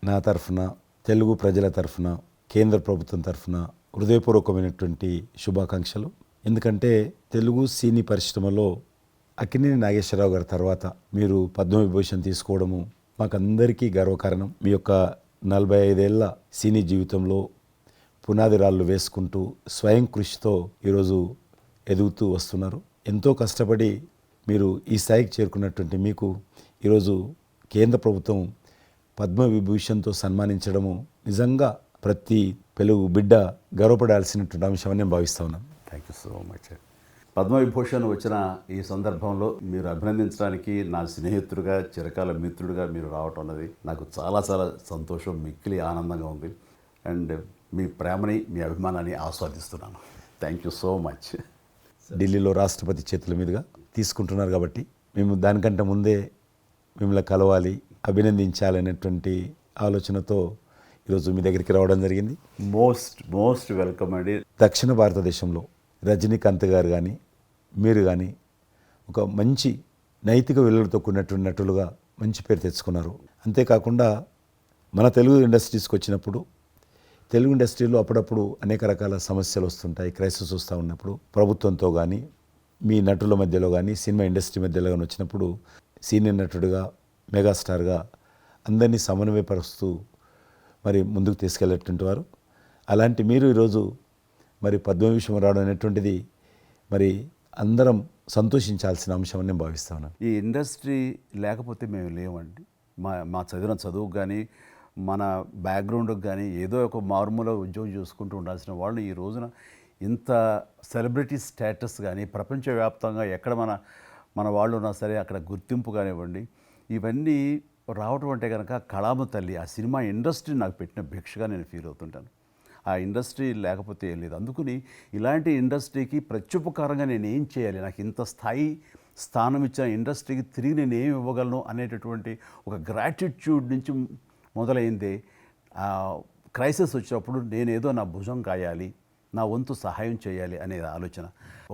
నా తరఫున, తెలుగు ప్రజల తరఫున, కేంద్ర ప్రభుత్వం తరఫున హృదయపూర్వకమైనటువంటి శుభాకాంక్షలు. ఎందుకంటే తెలుగు సినీ పరిశ్రమలో అక్కినేని నాగేశ్వరరావు గారి తర్వాత మీరు పద్మవిభూషణ్ తీసుకోవడము మాకందరికీ గర్వకారణం. మీ యొక్క 45 ఏళ్ల సినీ జీవితంలో పునాది రాళ్ళు వేసుకుంటూ స్వయం కృషితో ఈరోజు ఎదుగుతూ వస్తున్నారు. ఎంతో కష్టపడి మీరు ఈ స్థాయికి చేరుకున్నటువంటి మీకు ఈరోజు కేంద్ర ప్రభుత్వం పద్మవిభూషణ్తో సన్మానించడము నిజంగా ప్రతి తెలుగు బిడ్డ గర్వపడాల్సినటువంటి అంశం అని నేను భావిస్తా ఉన్నాను. Thank you so much. Padma Vibhushan వచ్చిన ఈ సందర్భంలో మీరు అభినందించడానికి నా స్నేహితుడిగా, చిరకాల మిత్రుడిగా మీరు రావటం అన్నది నాకు చాలా చాలా సంతోషం, మిక్కిలి ఆనందంగా ఉంది. అండ్ మీ ప్రేమని, మీ అభిమానాన్ని ఆస్వాదిస్తున్నాను. Thank you so much. ఢిల్లీలో రాష్ట్రపతి చేతుల మీదుగా తీసుకుంటున్నారు కాబట్టి మేము దానికంటే ముందే మిమ్మల్ని కలవాలి, అభినందించాలనేటువంటి ఆలోచనతో ఈరోజు మీ దగ్గరికి రావడం జరిగింది. మోస్ట్ వెల్కమ్ అండి. దక్షిణ భారతదేశంలో రజనీకాంత్ గారు కానీ మీరు కానీ ఒక మంచి నైతిక విలువలతో కూడినటువంటి నటులుగా మంచి పేరు తెచ్చుకున్నారు. అంతేకాకుండా మన తెలుగు ఇండస్ట్రీస్కి వచ్చినప్పుడు తెలుగు ఇండస్ట్రీలో అప్పుడప్పుడు అనేక రకాల సమస్యలు వస్తుంటాయి, క్రైసిస్ వస్తూ ఉన్నప్పుడు ప్రభుత్వంతో కానీ మీ నటుల మధ్యలో కానీ సినిమా ఇండస్ట్రీ మధ్యలో కానీ వచ్చినప్పుడు సీనియర్ నటుడుగా, మెగాస్టార్గా అందరినీ సమన్వయపరుస్తూ మరి ముందుకు తీసుకెళ్ళేటువంటి వారు. అలాంటి మీరు ఈరోజు మరి పద్మవిభూషణ్ రావడం అనేటువంటిది మరి అందరం సంతోషించాల్సిన అంశం అని నేను భావిస్తా ఉన్నాను. ఈ ఇండస్ట్రీ లేకపోతే మేము లేవండి. మా చదివిన చదువుకు కానీ, మన బ్యాక్గ్రౌండ్కి కానీ ఏదో ఒక మారుమూల ఉద్యోగం చూసుకుంటూ ఉండాల్సిన వాళ్ళు ఈ రోజున ఇంత సెలబ్రిటీ స్టేటస్ కానీ ప్రపంచవ్యాప్తంగా ఎక్కడ మన వాళ్ళు ఉన్నా సరే అక్కడ గుర్తింపు కానివ్వండి, ఇవన్నీ రావటం అంటే కనుక కళామ తల్లి, ఆ సినిమా ఇండస్ట్రీ నాకు పెట్టిన భిక్షగా నేను ఫీల్ అవుతుంటాను. ఆ ఇండస్ట్రీ లేకపోతే ఏం లేదు. అందుకని ఇలాంటి ఇండస్ట్రీకి ప్రత్యుపకారంగా నేను ఏం చేయాలి, నాకు ఇంత స్థానం ఇచ్చిన ఇండస్ట్రీకి తిరిగి నేను ఏం ఇవ్వగలను అనేటటువంటి ఒక గ్రాటిట్యూడ్ నుంచి మొదలైందే. క్రైసిస్ వచ్చినప్పుడు నేనేదో నా భుజం కాయాలి, నా వంతు సహాయం చేయాలి అనే ఆలోచన.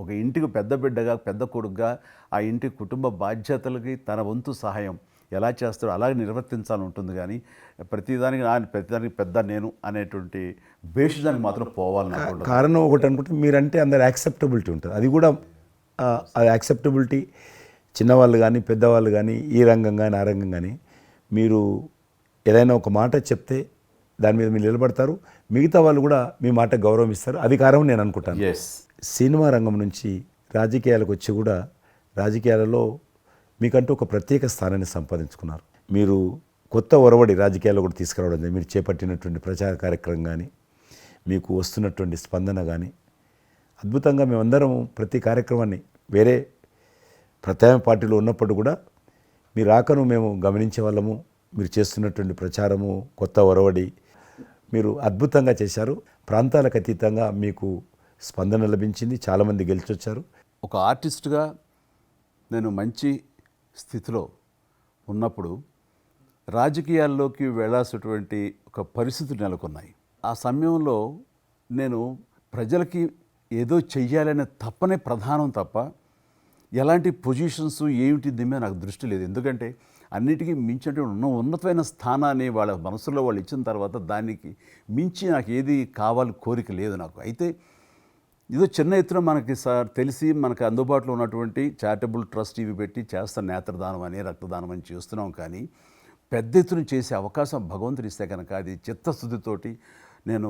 ఒక ఇంటికి పెద్ద బిడ్డగా, పెద్ద కొడుకుగా ఆ ఇంటి కుటుంబ బాధ్యతలకి తన వంతు సహాయం ఎలా చేస్తాడో అలాగే నిర్వర్తించాలని ఉంటుంది. కానీ ప్రతిదానికి పెద్ద నేను అనేటువంటి బేసిజానికి మాత్రం పోవాలని కారణం ఒకటి అనుకుంటే మీరంటే అందరు యాక్సెప్టబిలిటీ ఉంటుంది. అది కూడా అది యాక్సెప్టబిలిటీ చిన్నవాళ్ళు కానీ పెద్దవాళ్ళు కానీ ఈ రంగం కానీ ఆ రంగం కానీ మీరు ఏదైనా ఒక మాట చెప్తే దాని మీద మీరు నిలబడతారు, మిగతా వాళ్ళు కూడా మీ మాట గౌరవం ఇస్తారు. అది కారణం నేను అనుకుంటాను. సినిమా రంగం నుంచి రాజకీయాలకు వచ్చి కూడా రాజకీయాలలో మీకంటూ ఒక ప్రత్యేక స్థానాన్ని సంపాదించుకున్నారు. మీరు కొత్త ఒరవడి రాజకీయాల్లో కూడా తీసుకురావడం జరిగింది. మీరు చేపట్టినటువంటి ప్రచార కార్యక్రమం కానీ, మీకు వస్తున్నటువంటి స్పందన కానీ అద్భుతంగా. మేమందరం ప్రతి కార్యక్రమాన్ని వేరే ప్రత్యామ్నాయ పార్టీలో ఉన్నప్పుడు కూడా మీ రాకను మేము గమనించే వాళ్ళము. మీరు చేస్తున్నటువంటి ప్రచారము, కొత్త ఒరవడి మీరు అద్భుతంగా చేశారు. ప్రాంతాలకు అతీతంగా మీకు స్పందన లభించింది, చాలామంది గెలిచొచ్చారు. ఒక ఆర్టిస్ట్గా నేను మంచి స్థితిలో ఉన్నప్పుడు రాజకీయాల్లోకి వెళ్ళాల్సినటువంటి ఒక పరిస్థితులు నెలకొన్నాయి. ఆ సమయంలో నేను ప్రజలకి ఏదో చెయ్యాలనే తప్పనే ప్రధానం తప్ప ఎలాంటి పొజిషన్స్ ఏమిటి దీని మీద నాకు దృష్టి లేదు. ఎందుకంటే అన్నిటికీ మించి ఉన్నతమైన స్థానాన్ని వాళ్ళ మనసులో వాళ్ళు ఇచ్చిన తర్వాత దానికి మించి నాకు ఏది కావాలి కోరిక లేదు నాకు. అయితే ఏదో చిన్న ఎత్తున మనకి తెలిసి మనకు అందుబాటులో ఉన్నటువంటి చారిటబుల్ ట్రస్ట్ ఇవి పెట్టి చేస్తాను, నేత్రదానం అని రక్తదానం అని చేస్తున్నాం. కానీ పెద్ద ఎత్తున చేసే అవకాశం భగవంతుడు ఇస్తే కనుక అది చిత్తశుద్ధితోటి నేను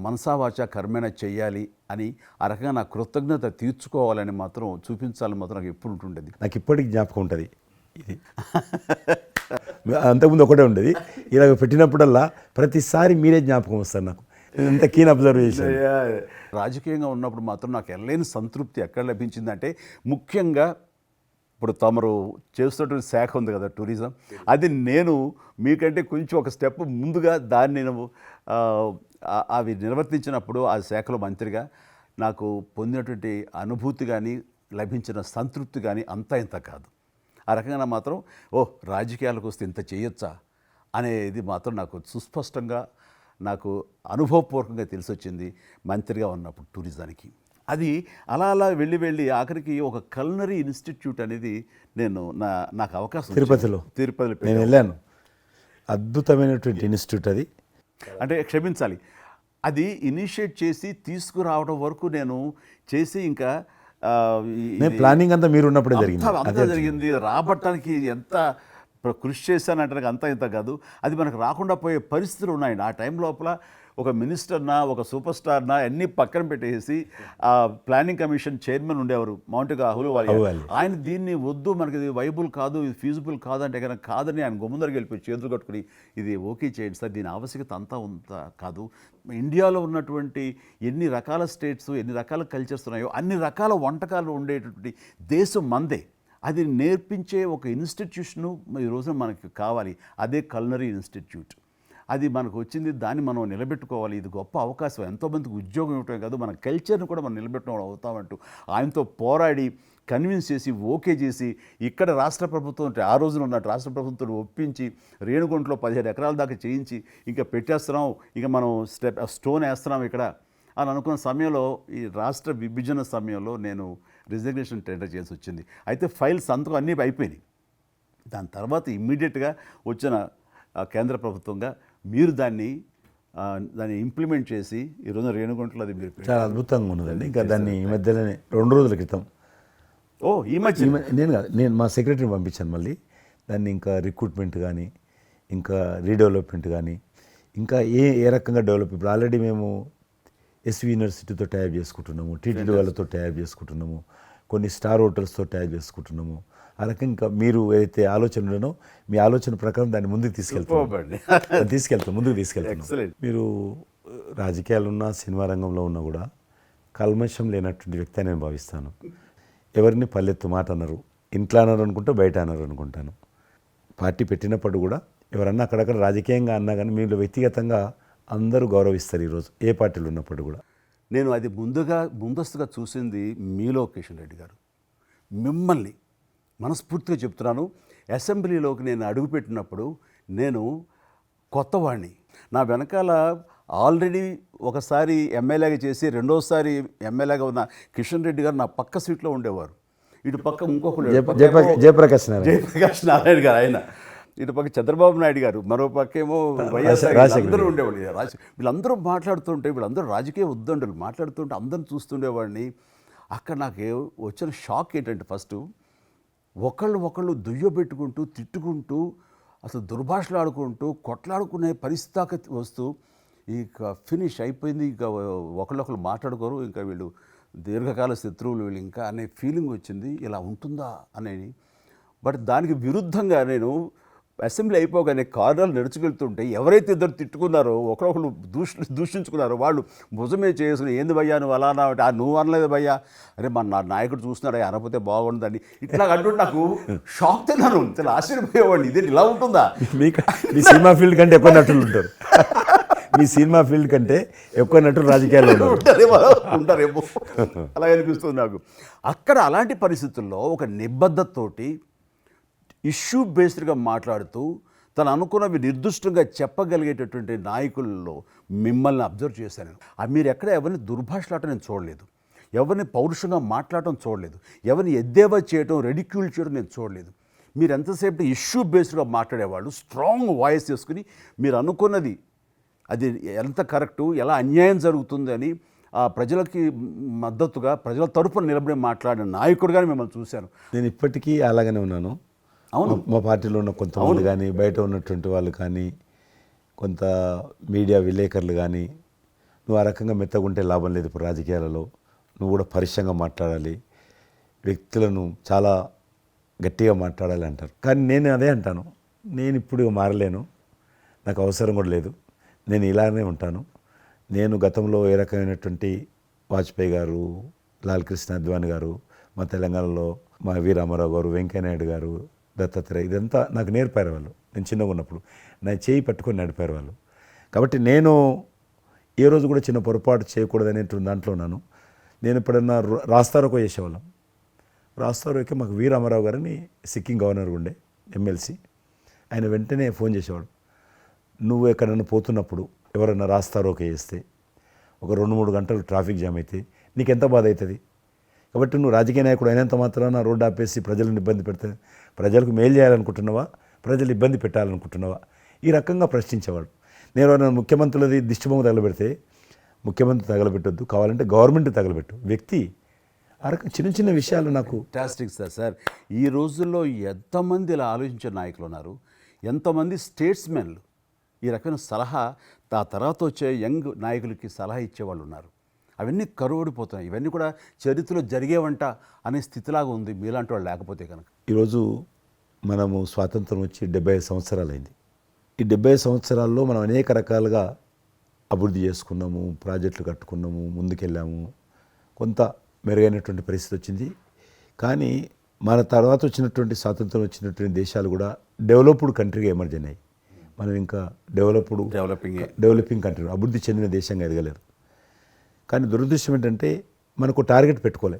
మనసావాచ కర్మేణ చెయ్యాలి అని ఆ రకంగా నా కృతజ్ఞత తీర్చుకోవాలని మాత్రం చూపించాలని మాత్రం నాకు ఎప్పుడు ఉంటుండేది. నాకు ఇప్పటికి జ్ఞాపకం ఉంటుంది. ఇది అంతకుముందు ఒకటే ఉండేది, ఇలాగ పెట్టినప్పుడల్లా ప్రతిసారి మీరే జ్ఞాపకం వస్తారు నాకు. ఎంత కీన్ అబ్జర్వేషన్. రాజకీయంగా ఉన్నప్పుడు మాత్రం నాకు ఎనలేని సంతృప్తి ఎక్కడ లభించిందంటే, ముఖ్యంగా ఇప్పుడు తమరు చేస్తున్నటువంటి శాఖ ఉంది కదా టూరిజం, అది నేను మీకంటే కొంచెం ఒక స్టెప్ ముందుగా దాన్ని నేను అవి నిర్వర్తించినప్పుడు ఆ శాఖలో మంత్రిగా నాకు పొందినటువంటి అనుభూతి కానీ లభించిన సంతృప్తి కానీ అంతా ఇంత కాదు. ఆ రకంగా మాత్రం రాజకీయాలకు వస్తే ఇంత చేయొచ్చా అనేది మాత్రం నాకు సుస్పష్టంగా నాకు అనుభవపూర్వకంగా తెలిసొచ్చింది మంత్రిగా ఉన్నప్పుడు టూరిజానికి. అది అలా అలా వెళ్ళి ఆఖరికి ఒక కల్నరీ ఇన్స్టిట్యూట్ అనేది నాకు అవకాశం తిరుపతిలో నేను వెళ్ళాను. అద్భుతమైనటువంటి ఇన్స్టిట్యూట్ అది. అంటే క్షమించాలి, అది ఇనిషియేట్ చేసి తీసుకురావడం వరకు నేను చేసి ఇంకా నేను ప్లానింగ్ అంతా మీరు ఉన్నప్పుడే జరిగింది. అంతా జరిగింది. రాబట్టడానికి ఎంత కృషి చేశానంటే అంత ఇంత కాదు, అది మనకు రాకుండా పోయే పరిస్థితులు ఉన్నాయండి. ఆ టైం లోపల ఒక మినిస్టర్నా ఒక సూపర్ స్టార్నా అన్నీ పక్కన పెట్టేసి ఆ ప్లానింగ్ కమిషన్ చైర్మన్ ఉండేవారు మౌంటిక అహ్లూవాలియా, ఆయన దీన్ని వద్దు, మనకి ఇది వైబుల్ కాదు, ఇది ఫీజిబుల్ కాదంటే కనుక కాదని ఆయన గుమ్మదరికి వెళ్ళిపోయి చేతులు కట్టుకుని ఇది ఓకే చేయండి సార్, దీని ఆవశ్యకత అంతా కాదు. ఇండియాలో ఉన్నటువంటి ఎన్ని రకాల స్టేట్స్, ఎన్ని రకాల కల్చర్స్ ఉన్నాయో అన్ని రకాల వంటకాలు ఉండేటటువంటి దేశం మందే. అది నేర్పించే ఒక ఇన్స్టిట్యూషను ఈ రోజున మనకి కావాలి, అదే కల్నరీ ఇన్స్టిట్యూట్. అది మనకు వచ్చింది, దాన్ని మనం నిలబెట్టుకోవాలి. ఇది గొప్ప అవకాశం, ఎంతోమందికి ఉద్యోగం ఇవ్వటమే కాదు, మన కల్చర్ని కూడా మనం నిలబెట్టడం అవుతామంటూ ఆయనతో పోరాడి కన్విన్స్ చేసి ఓకే చేసి ఇక్కడ రాష్ట్ర ప్రభుత్వం అంటే ఆ రోజున ఉన్న రాష్ట్ర ప్రభుత్వం ఒప్పించి రేణుగుంటలో 17 ఎకరాల దాకా చేయించి ఇంకా పెట్టేస్తున్నాం, ఇక మనం స్టోన్ వేస్తున్నాం ఇక్కడ అని అనుకున్న సమయంలో ఈ రాష్ట్ర విభజన సమయంలో నేను రిజిగ్నేషన్ టెండర్ చేసి వచ్చింది. అయితే ఫైల్ సంతకం అన్నీ అయిపోయినాయి. దాని తర్వాత ఇమ్మీడియట్గా వచ్చిన కేంద్ర ప్రభుత్వంగా మీరు దాన్ని ఇంప్లిమెంట్ చేసి ఈరోజు రేణుగుంటలో అది మీరు చాలా అద్భుతంగా ఉన్నదండి. ఇంకా దాన్ని ఈ మధ్యలోనే 2 రోజుల క్రితం ఈ మధ్య నేను మా సెక్రటరీని పంపించాను. మళ్ళీ దాన్ని ఇంకా రిక్రూట్మెంట్ కానీ ఇంకా రీడెవలప్మెంట్ కానీ ఇంకా ఏ రకంగా డెవలప్, ఇప్పుడు ఆల్రెడీ మేము ఎస్వి యూనివర్సిటీతో టైప్ చేసుకుంటున్నాము, టీటీడీ వాళ్ళతో టైప్ చేసుకుంటున్నాము, కొన్ని స్టార్ హోటల్స్తో టైప్ చేసుకుంటున్నాము. ఆ రకంగా ఇంకా మీరు ఏదైతే ఆలోచన ఉండనో మీ ఆలోచన ప్రకారం దాన్ని ముందుకు ముందుకు తీసుకెళ్తాం. మీరు రాజకీయాలు ఉన్నా సినిమా రంగంలో ఉన్నా కూడా కల్మషం లేనటువంటి వ్యక్తి అని నేను భావిస్తాను. ఎవరిని పల్లెత్తు మాట అన్నారు, ఇంట్లో అన్నారు అనుకుంటే బయట అన్నారు అనుకుంటాను. పార్టీ పెట్టినప్పుడు కూడా ఎవరన్నా అక్కడక్కడ రాజకీయంగా అన్నా కానీ మీరు వ్యక్తిగతంగా అందరూ గౌరవిస్తారు ఈరోజు ఏ పార్టీలు ఉన్నప్పుడు కూడా. నేను అది ముందస్తుగా చూసింది మీలో కిషన్ రెడ్డి గారు. మిమ్మల్ని మనస్ఫూర్తిగా చెప్తున్నాను, అసెంబ్లీలోకి నేను అడుగుపెట్టినప్పుడు నేను కొత్తవాడిని. నా వెనకాల ఆల్రెడీ ఒకసారి ఎమ్మెల్యేగా చేసి రెండోసారి ఎమ్మెల్యేగా ఉన్న కిషన్ రెడ్డి గారు నా పక్క సీట్లో ఉండేవారు. ఇటు పక్క ఇంకొకరు జయప్రకాష్ నారాయణ గారు, ఆయన ఇటు పక్క చంద్రబాబు నాయుడు గారు, మరో పక్కేమో వైఎస్ఆర్, అందరూ ఉండేవాళ్ళు. వీళ్ళందరూ మాట్లాడుతుంటే, వీళ్ళందరూ రాజకీయ ఉద్దండులు మాట్లాడుతుంటే అందరిని చూస్తుండేవాడిని. అక్కడ నాకు వచ్చిన షాక్ ఏంటంటే, ఫస్ట్ ఒకళ్ళు దుయ్యబెట్టుకుంటూ తిట్టుకుంటూ అసలు దుర్భాషలు ఆడుకుంటూ కొట్లాడుకునే పరిస్థితి వస్తూ ఇక ఫినిష్ అయిపోయింది, ఇక ఒకళ్ళొకళ్ళు మాట్లాడుకోరు, ఇంకా వీళ్ళు దీర్ఘకాల శత్రువులు వీళ్ళు ఇంకా అనే ఫీలింగ్ వచ్చింది. ఇలా ఉంటుందా అనేది. బట్ దానికి విరుద్ధంగా నేను అసెంబ్లీ అయిపోగానే కారులో నడుచుకెళ్తుంటే ఎవరైతే ఇద్దరు తిట్టుకున్నారో ఒకరొకరు దూషించుకున్నారో వాళ్ళు భుజమే చేసుకుని ఏంది భయ్యా నువ్వు అలా అన్నావు, నువ్వు అనలేదు భయ్యా, అరే నా నాయకుడు చూస్తున్నాడు అనకపోతే బాగుండదని ఇట్లా అంటుంటే నాకు షాక్ తిన్నాను, చాలా ఆశ్చర్యపోయేవాడిని. ఇది ఇలా ఉంటుందా? మీ సినిమా ఫీల్డ్ కంటే ఎక్కువ నటులు ఉంటారు, మీ సినిమా ఫీల్డ్ కంటే ఎక్కువ నటులు రాజకీయాల్లో ఉంటారేమో అలా అనిపిస్తుంది నాకు. అక్కడ అలాంటి పరిస్థితుల్లో ఒక నిబద్ధతతోటి ఇష్యూ బేస్డ్గా మాట్లాడుతూ తను అనుకున్నవి నిర్దిష్టంగా చెప్పగలిగేటటువంటి నాయకుల్లో మిమ్మల్ని అబ్జర్వ్ చేశాను. మీరు ఎక్కడ ఎవరిని దుర్భాషలాటం నేను చూడలేదు, ఎవరిని పౌరుషంగా మాట్లాడటం చూడలేదు, ఎవరిని ఎద్దేవా చేయడం రెడిక్యూల్ చేయడం నేను చూడలేదు. మీరు ఎంతసేపు ఇష్యూ బేస్డ్గా మాట్లాడేవాళ్ళు, స్ట్రాంగ్ వాయిస్ చేసుకుని మీరు అనుకున్నది అది ఎంత కరెక్టు, ఎలా అన్యాయం జరుగుతుంది అని ఆ ప్రజలకి మద్దతుగా ప్రజల తరపున నిలబడి మాట్లాడిన నాయకుడిగానే మిమ్మల్ని చూశాను. నేను ఇప్పటికీ అలాగనే ఉన్నాను. అవును, మా పార్టీలో ఉన్న కొంతమంది కానీ బయట ఉన్నటువంటి వాళ్ళు కానీ కొంత మీడియా విలేకరులు కానీ నువ్వు ఆ రకంగా మెత్తగుంటే లాభం లేదు, ఇప్పుడు రాజకీయాలలో నువ్వు కూడా పరుషంగా మాట్లాడాలి, వ్యక్తులను చాలా గట్టిగా మాట్లాడాలి అంటారు. కానీ నేను అదే అంటాను, నేను ఇప్పుడు మారలేను, నాకు అవసరం కూడా లేదు, నేను ఇలానే ఉంటాను. నేను గతంలో ఏ రకమైనటువంటి వాజ్పేయి గారు, లాల్ కృష్ణ అద్వానీ గారు, మా తెలంగాణలో మా వి రామారావు గారు, వెంకయ్యనాయుడు గారు, దత్తాత్రేయ, ఇదంతా నాకు నేర్పారు వాళ్ళు. నేను చిన్నగా ఉన్నప్పుడు నా చేయి పట్టుకొని నడిపారు వాళ్ళు. కాబట్టి నేను ఏ రోజు కూడా చిన్న పొరపాటు చేయకూడదనేటువంటి దాంట్లో ఉన్నాను. నేను ఎప్పుడన్నా రాస్తారోకో చేసేవాళ్ళం. రాస్తారోకే మాకు వి రామారావు గారని సిక్కిం గవర్నర్ ఉండే ఎమ్మెల్సీ, ఆయన వెంటనే ఫోన్ చేసేవాడు. నువ్వు ఎక్కడన్నా పోతున్నప్పుడు ఎవరన్నా రాస్తారోకే చేస్తే ఒక 2-3 గంటలు ట్రాఫిక్ జామ్ అయితే నీకెంత బాధ అవుతుంది. కాబట్టి నువ్వు రాజకీయ నాయకుడు అయినంత మాత్రాన రోడ్డు ఆపేసి ప్రజలను ఇబ్బంది పెడితే ప్రజలకు మేలు చేయాలనుకుంటున్నావా, ప్రజలు ఇబ్బంది పెట్టాలనుకుంటున్నావా? ఈ రకంగా ప్రశ్నించేవాడు. నేను ఎవరైనా ముఖ్యమంత్రులది దిష్టిబొమ్మ తగలబెడితే ముఖ్యమంత్రి తగలబెట్టొద్దు, కావాలంటే గవర్నమెంట్ తగలబెట్టు, వ్యక్తి ఆ రకం చిన్న చిన్న విషయాలు నాకు ఫ్యాంటాస్టిక్ సార్. ఈ రోజుల్లో ఎంతమంది ఇలా ఆలోచించే నాయకులు ఉన్నారు, ఎంతమంది స్టేట్స్మెన్లు ఈ రకమైన సలహా ఆ తర్వాత వచ్చే యంగ్ నాయకులకి సలహా ఇచ్చేవాళ్ళు ఉన్నారు. అవన్నీ కరువడిపోతున్నాయి. ఇవన్నీ కూడా చరిత్రలో జరిగేవంట అనే స్థితిలాగా ఉంది మీలాంటి వాళ్ళు లేకపోతే కనుక. ఈరోజు మనము స్వాతంత్రం వచ్చి 75 సంవత్సరాలైంది. ఈ 75 సంవత్సరాల్లో మనం అనేక రకాలుగా అభివృద్ధి చేసుకున్నాము, ప్రాజెక్టులు కట్టుకున్నాము, ముందుకెళ్ళాము, కొంత మెరుగైనటువంటి పరిస్థితి వచ్చింది. కానీ మన తర్వాత వచ్చినటువంటి స్వాతంత్రం వచ్చినటువంటి దేశాలు కూడా డెవలప్డ్ కంట్రీగా ఎమర్జ్ అయినాయి. మనం ఇంకా డెవలపింగ్ కంట్రీ, అభివృద్ధి చెందిన దేశంగా ఎదగలేదు. కానీ దురదృష్టం ఏంటంటే మనకు టార్గెట్ పెట్టుకోలే,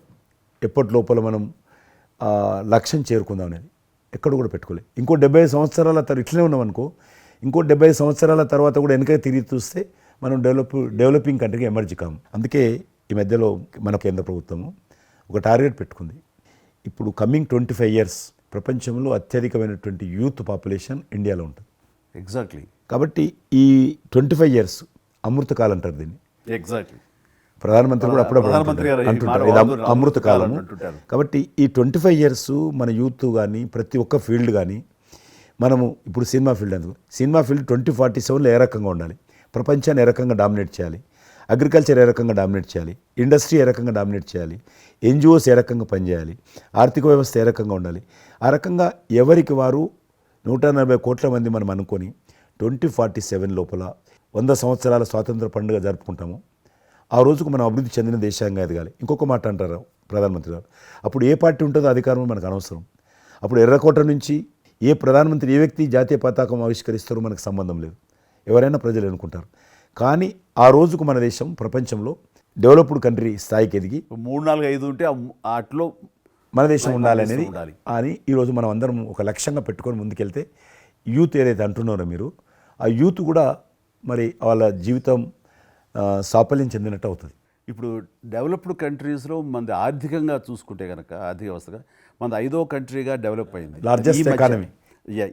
ఎప్పటి లోపల మనం లక్ష్యం చేరుకుందాం అనేది ఎక్కడ కూడా పెట్టుకోలేదు. ఇంకో 75 సంవత్సరాల తర్వాత ఇట్లనే ఉన్నాం అనుకో, ఇంకో 75 సంవత్సరాల తర్వాత కూడా వెనక తిరిగి చూస్తే మనం డెవలపింగ్ కంట్రీగా ఎమర్జ్ కాము. అందుకే ఈ మధ్యలో మన కేంద్ర ప్రభుత్వము ఒక టార్గెట్ పెట్టుకుంది. ఇప్పుడు కమింగ్ 25 ఇయర్స్ ప్రపంచంలో అత్యధికమైనటువంటి యూత్ పాపులేషన్ ఇండియాలో ఉంటుంది. ఎగ్జాక్ట్లీ. కాబట్టి ఈ 25 ఇయర్స్ అమృతకాలం అంటారు దీన్ని. ఎగ్జాక్ట్లీ. ప్రధానమంత్రి కూడా అప్పుడప్పుడు అంటుంటారు ఇది అమృత కాలం. కాబట్టి ఈ 25 ఇయర్స్ మన యూత్ కానీ ప్రతి ఒక్క ఫీల్డ్ కానీ మనము ఇప్పుడు సినిమా ఫీల్డ్ అందుకు సినిమా ఫీల్డ్ 2047లో ఏ రకంగా ఉండాలి, ప్రపంచాన్ని ఏ రకంగా డామినేట్ చేయాలి, అగ్రికల్చర్ ఏ రకంగా డామినేట్ చేయాలి, ఇండస్ట్రీ ఏ రకంగా డామినేట్ చేయాలి, ఎన్జిఓస్ ఏ రకంగా పనిచేయాలి, ఆర్థిక వ్యవస్థ ఏ రకంగా ఉండాలి, ఆ రకంగా ఎవరికి వారు 140 కోట్ల మంది మనం అనుకొని 2047 లోపల 100 సంవత్సరాల స్వాతంత్ర పండుగ జరుపుకుంటాము. ఆ రోజుకు మనం అభివృద్ధి చెందిన దేశంగా ఎదగాలి. ఇంకొక మాట అంటారు ప్రధానమంత్రి గారు, అప్పుడు ఏ పార్టీ ఉంటుందో అధికారం మనకు అనవసరం. అప్పుడు ఎర్రకోట నుంచి ఏ ప్రధానమంత్రి ఏ వ్యక్తి జాతీయ పతాకం ఆవిష్కరిస్తారో మనకు సంబంధం లేదు, ఎవరైనా ప్రజలు అనుకుంటారు. కానీ ఆ రోజుకు మన దేశం ప్రపంచంలో డెవలప్డ్ కంట్రీ స్థాయికి ఎదిగి 3, 4, 5 ఉంటే వాటిలో మన దేశం ఉండాలి అనేది అని ఈరోజు మనం అందరం ఒక లక్ష్యంగా పెట్టుకొని ముందుకెళ్తే యూత్ ఏదైతే అంటున్నారో మీరు, ఆ యూత్ కూడా మరి వాళ్ళ జీవితం సాఫల్యం చెందినట్టు అవుతుంది. ఇప్పుడు డెవలప్డ్ కంట్రీస్లో మనది ఆర్థికంగా చూసుకుంటే కనుక ఆర్థిక వ్యవస్థగా మనది 5వ కంట్రీగా డెవలప్ అయింది. లార్జెస్ట్ ఎకానమీ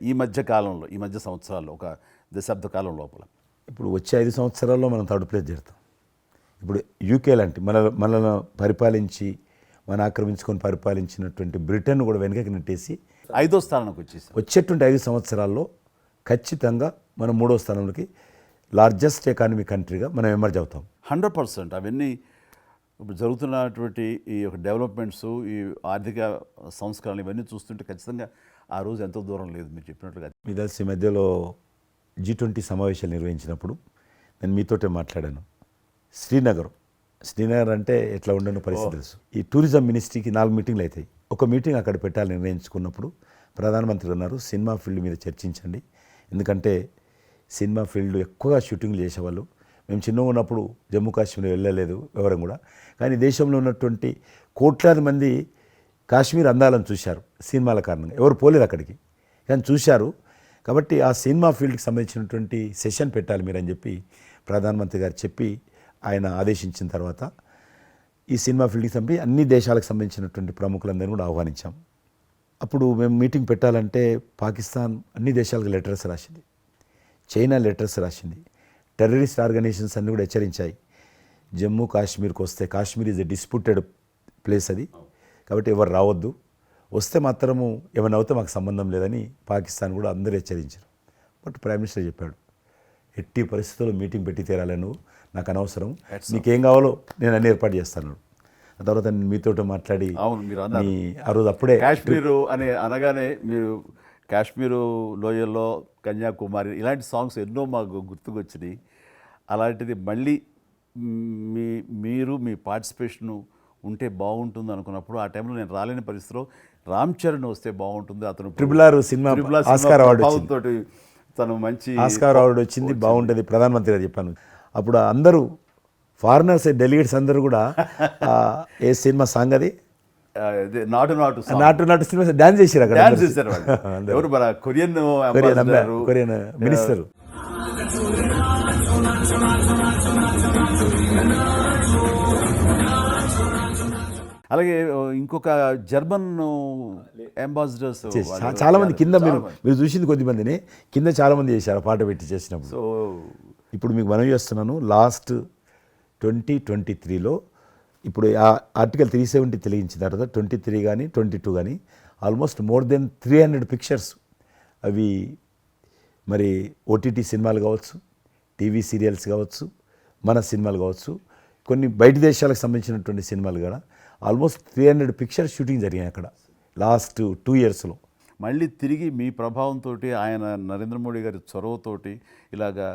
ఈ మధ్య కాలంలో, ఈ మధ్య సంవత్సరాల్లో, ఒక దశాబ్ద కాలం లోపల. ఇప్పుడు వచ్చే 5 సంవత్సరాల్లో మనం థర్డ్ ప్లేస్ చేరుతాం. ఇప్పుడు యూకే లాంటి మనల్ని పరిపాలించి ఆక్రమించుకొని పరిపాలించినటువంటి బ్రిటన్ కూడా వెనకకి నెట్టేసి 5వ స్థానానికి వచ్చేసి వచ్చేటువంటి 5 సంవత్సరాల్లో ఖచ్చితంగా మనం 3వ స్థానంలోకి లార్జెస్ట్ ఎకానమీ కంట్రీగా మనం ఎమర్జ్ అవుతాం. 100%. అవన్నీ ఇప్పుడు జరుగుతున్నటువంటి ఈ యొక్క డెవలప్మెంట్స్, ఈ ఆర్థిక సంస్కరణలు ఇవన్నీ చూస్తుంటే ఖచ్చితంగా ఆ రోజు ఎంతో దూరం లేదు మీరు చెప్పినట్లుగా. మీ తెలిసి ఈ మధ్యలో G20 సమావేశాలు నిర్వహించినప్పుడు నేను మీతోటే మాట్లాడాను. శ్రీనగర్ అంటే ఎట్లా ఉండను పరిస్థితి తెలుసు. ఈ టూరిజం మినిస్ట్రీకి 4 మీటింగ్లు అవుతాయి. ఒక మీటింగ్ అక్కడ పెట్టాలని నిర్ణయించుకున్నప్పుడు ప్రధానమంత్రి అన్నారు, సినిమా ఫీల్డ్ మీద చర్చించండి, ఎందుకంటే సినిమా ఫీల్డ్ ఎక్కువగా షూటింగ్లు చేసేవాళ్ళు. మేము చిన్నగా ఉన్నప్పుడు జమ్మూ కాశ్మీర్ వెళ్ళలేదు ఎవరం కూడా, కానీ దేశంలో ఉన్నటువంటి కోట్లాది మంది కాశ్మీర్ అందాలను చూశారు సినిమాల కారణంగా. ఎవరు పోలేదు అక్కడికి, కానీ చూశారు. కాబట్టి ఆ సినిమా ఫీల్డ్కి సంబంధించినటువంటి సెషన్ పెట్టాలి మీరని చెప్పి ప్రధానమంత్రి గారు చెప్పి ఆయన ఆదేశించిన తర్వాత ఈ సినిమా ఫీల్డ్కి సంబంధించి అన్ని దేశాలకు సంబంధించినటువంటి ప్రముఖులందరినీ కూడా ఆహ్వానించాం. అప్పుడు మేము మీటింగ్ పెట్టాలంటే పాకిస్తాన్ అన్ని దేశాలకు లెటర్స్ రాసింది, చైనా లెటర్స్ రాసింది, టెర్రరిస్ట్ ఆర్గనైజేషన్స్ అన్నీ కూడా హెచ్చరించాయి. జమ్మూ కాశ్మీర్కి వస్తే, Kashmir is a disputed place అది, కాబట్టి ఎవరు రావద్దు, వస్తే మాత్రము ఏమైనా అవుతే మాకు సంబంధం లేదని పాకిస్తాన్ కూడా అందరూ హెచ్చరించారు. బట్ ప్రైమ్ మినిస్టర్ చెప్పాడు, ఎట్టి పరిస్థితుల్లో మీటింగ్ పెట్టి తీరాలి, నువ్వు నాకు అనవసరం, నీకేం కావాలో నేను అన్ని ఏర్పాటు చేస్తాను. ఆ తర్వాత నేను మీతో మాట్లాడి ఆ రోజు అప్పుడే కాశ్మీరు అని అనగానే మీరు కాశ్మీరు లోయల్లో కన్యాకుమారి ఇలాంటి సాంగ్స్ ఎన్నో మాకు గుర్తుకొచ్చినాయి. అలాంటిది మళ్ళీ మీరు మీ పార్టిసిపేషన్ ఉంటే బాగుంటుంది అనుకున్నప్పుడు ఆ టైంలో నేను రాలేని పరిస్థితిలో రామ్ చరణ్ వస్తే బాగుంటుంది, అతను RRR సినిమా ఆస్కార్ అవార్డు తోటి తను మంచి ఆస్కార్ అవార్డు వచ్చింది, బాగుంటుంది ప్రధానమంత్రి గారు చెప్పాను. అప్పుడు అందరూ ఫారినర్స్ డెలిగేట్స్ అందరూ కూడా ఏ సినిమా సాంగ్ అది నాటు సినిమా డాన్స్ చేశారు అక్కడ. ఎవరు మన కొరియన్ మినిస్టర్. అలాగే ఇంకొక జర్మన్ అంబాసిడర్స్ చాలా మంది కింద మీరు చూసింది కొద్దిమందిని కింద చాలా మంది చేశారు ఆ పాట పెట్టి చేసినప్పుడు. సో ఇప్పుడు మీకు మనవి చేస్తున్నాను, లాస్ట్ 2023లో ఇప్పుడు ఆ ఆర్టికల్ 370 తెలియించిన తర్వాత 23 కానీ 22 కానీ ఆల్మోస్ట్ మోర్ దెన్ 300 పిక్చర్స్ అవి మరి ఓటీటీ సినిమాలు కావచ్చు, టీవీ సీరియల్స్ కావచ్చు, మన సినిమాలు కావచ్చు, కొన్ని బయట దేశాలకు సంబంధించినటువంటి సినిమాలు కూడా ఆల్మోస్ట్ 300 పిక్చర్స్ షూటింగ్ జరిగాయి అక్కడ లాస్ట్ 2 ఇయర్స్లో. మళ్ళీ తిరిగి మీ ప్రభావంతో ఆయన నరేంద్ర మోడీ గారి చొరవతోటి ఇలాగా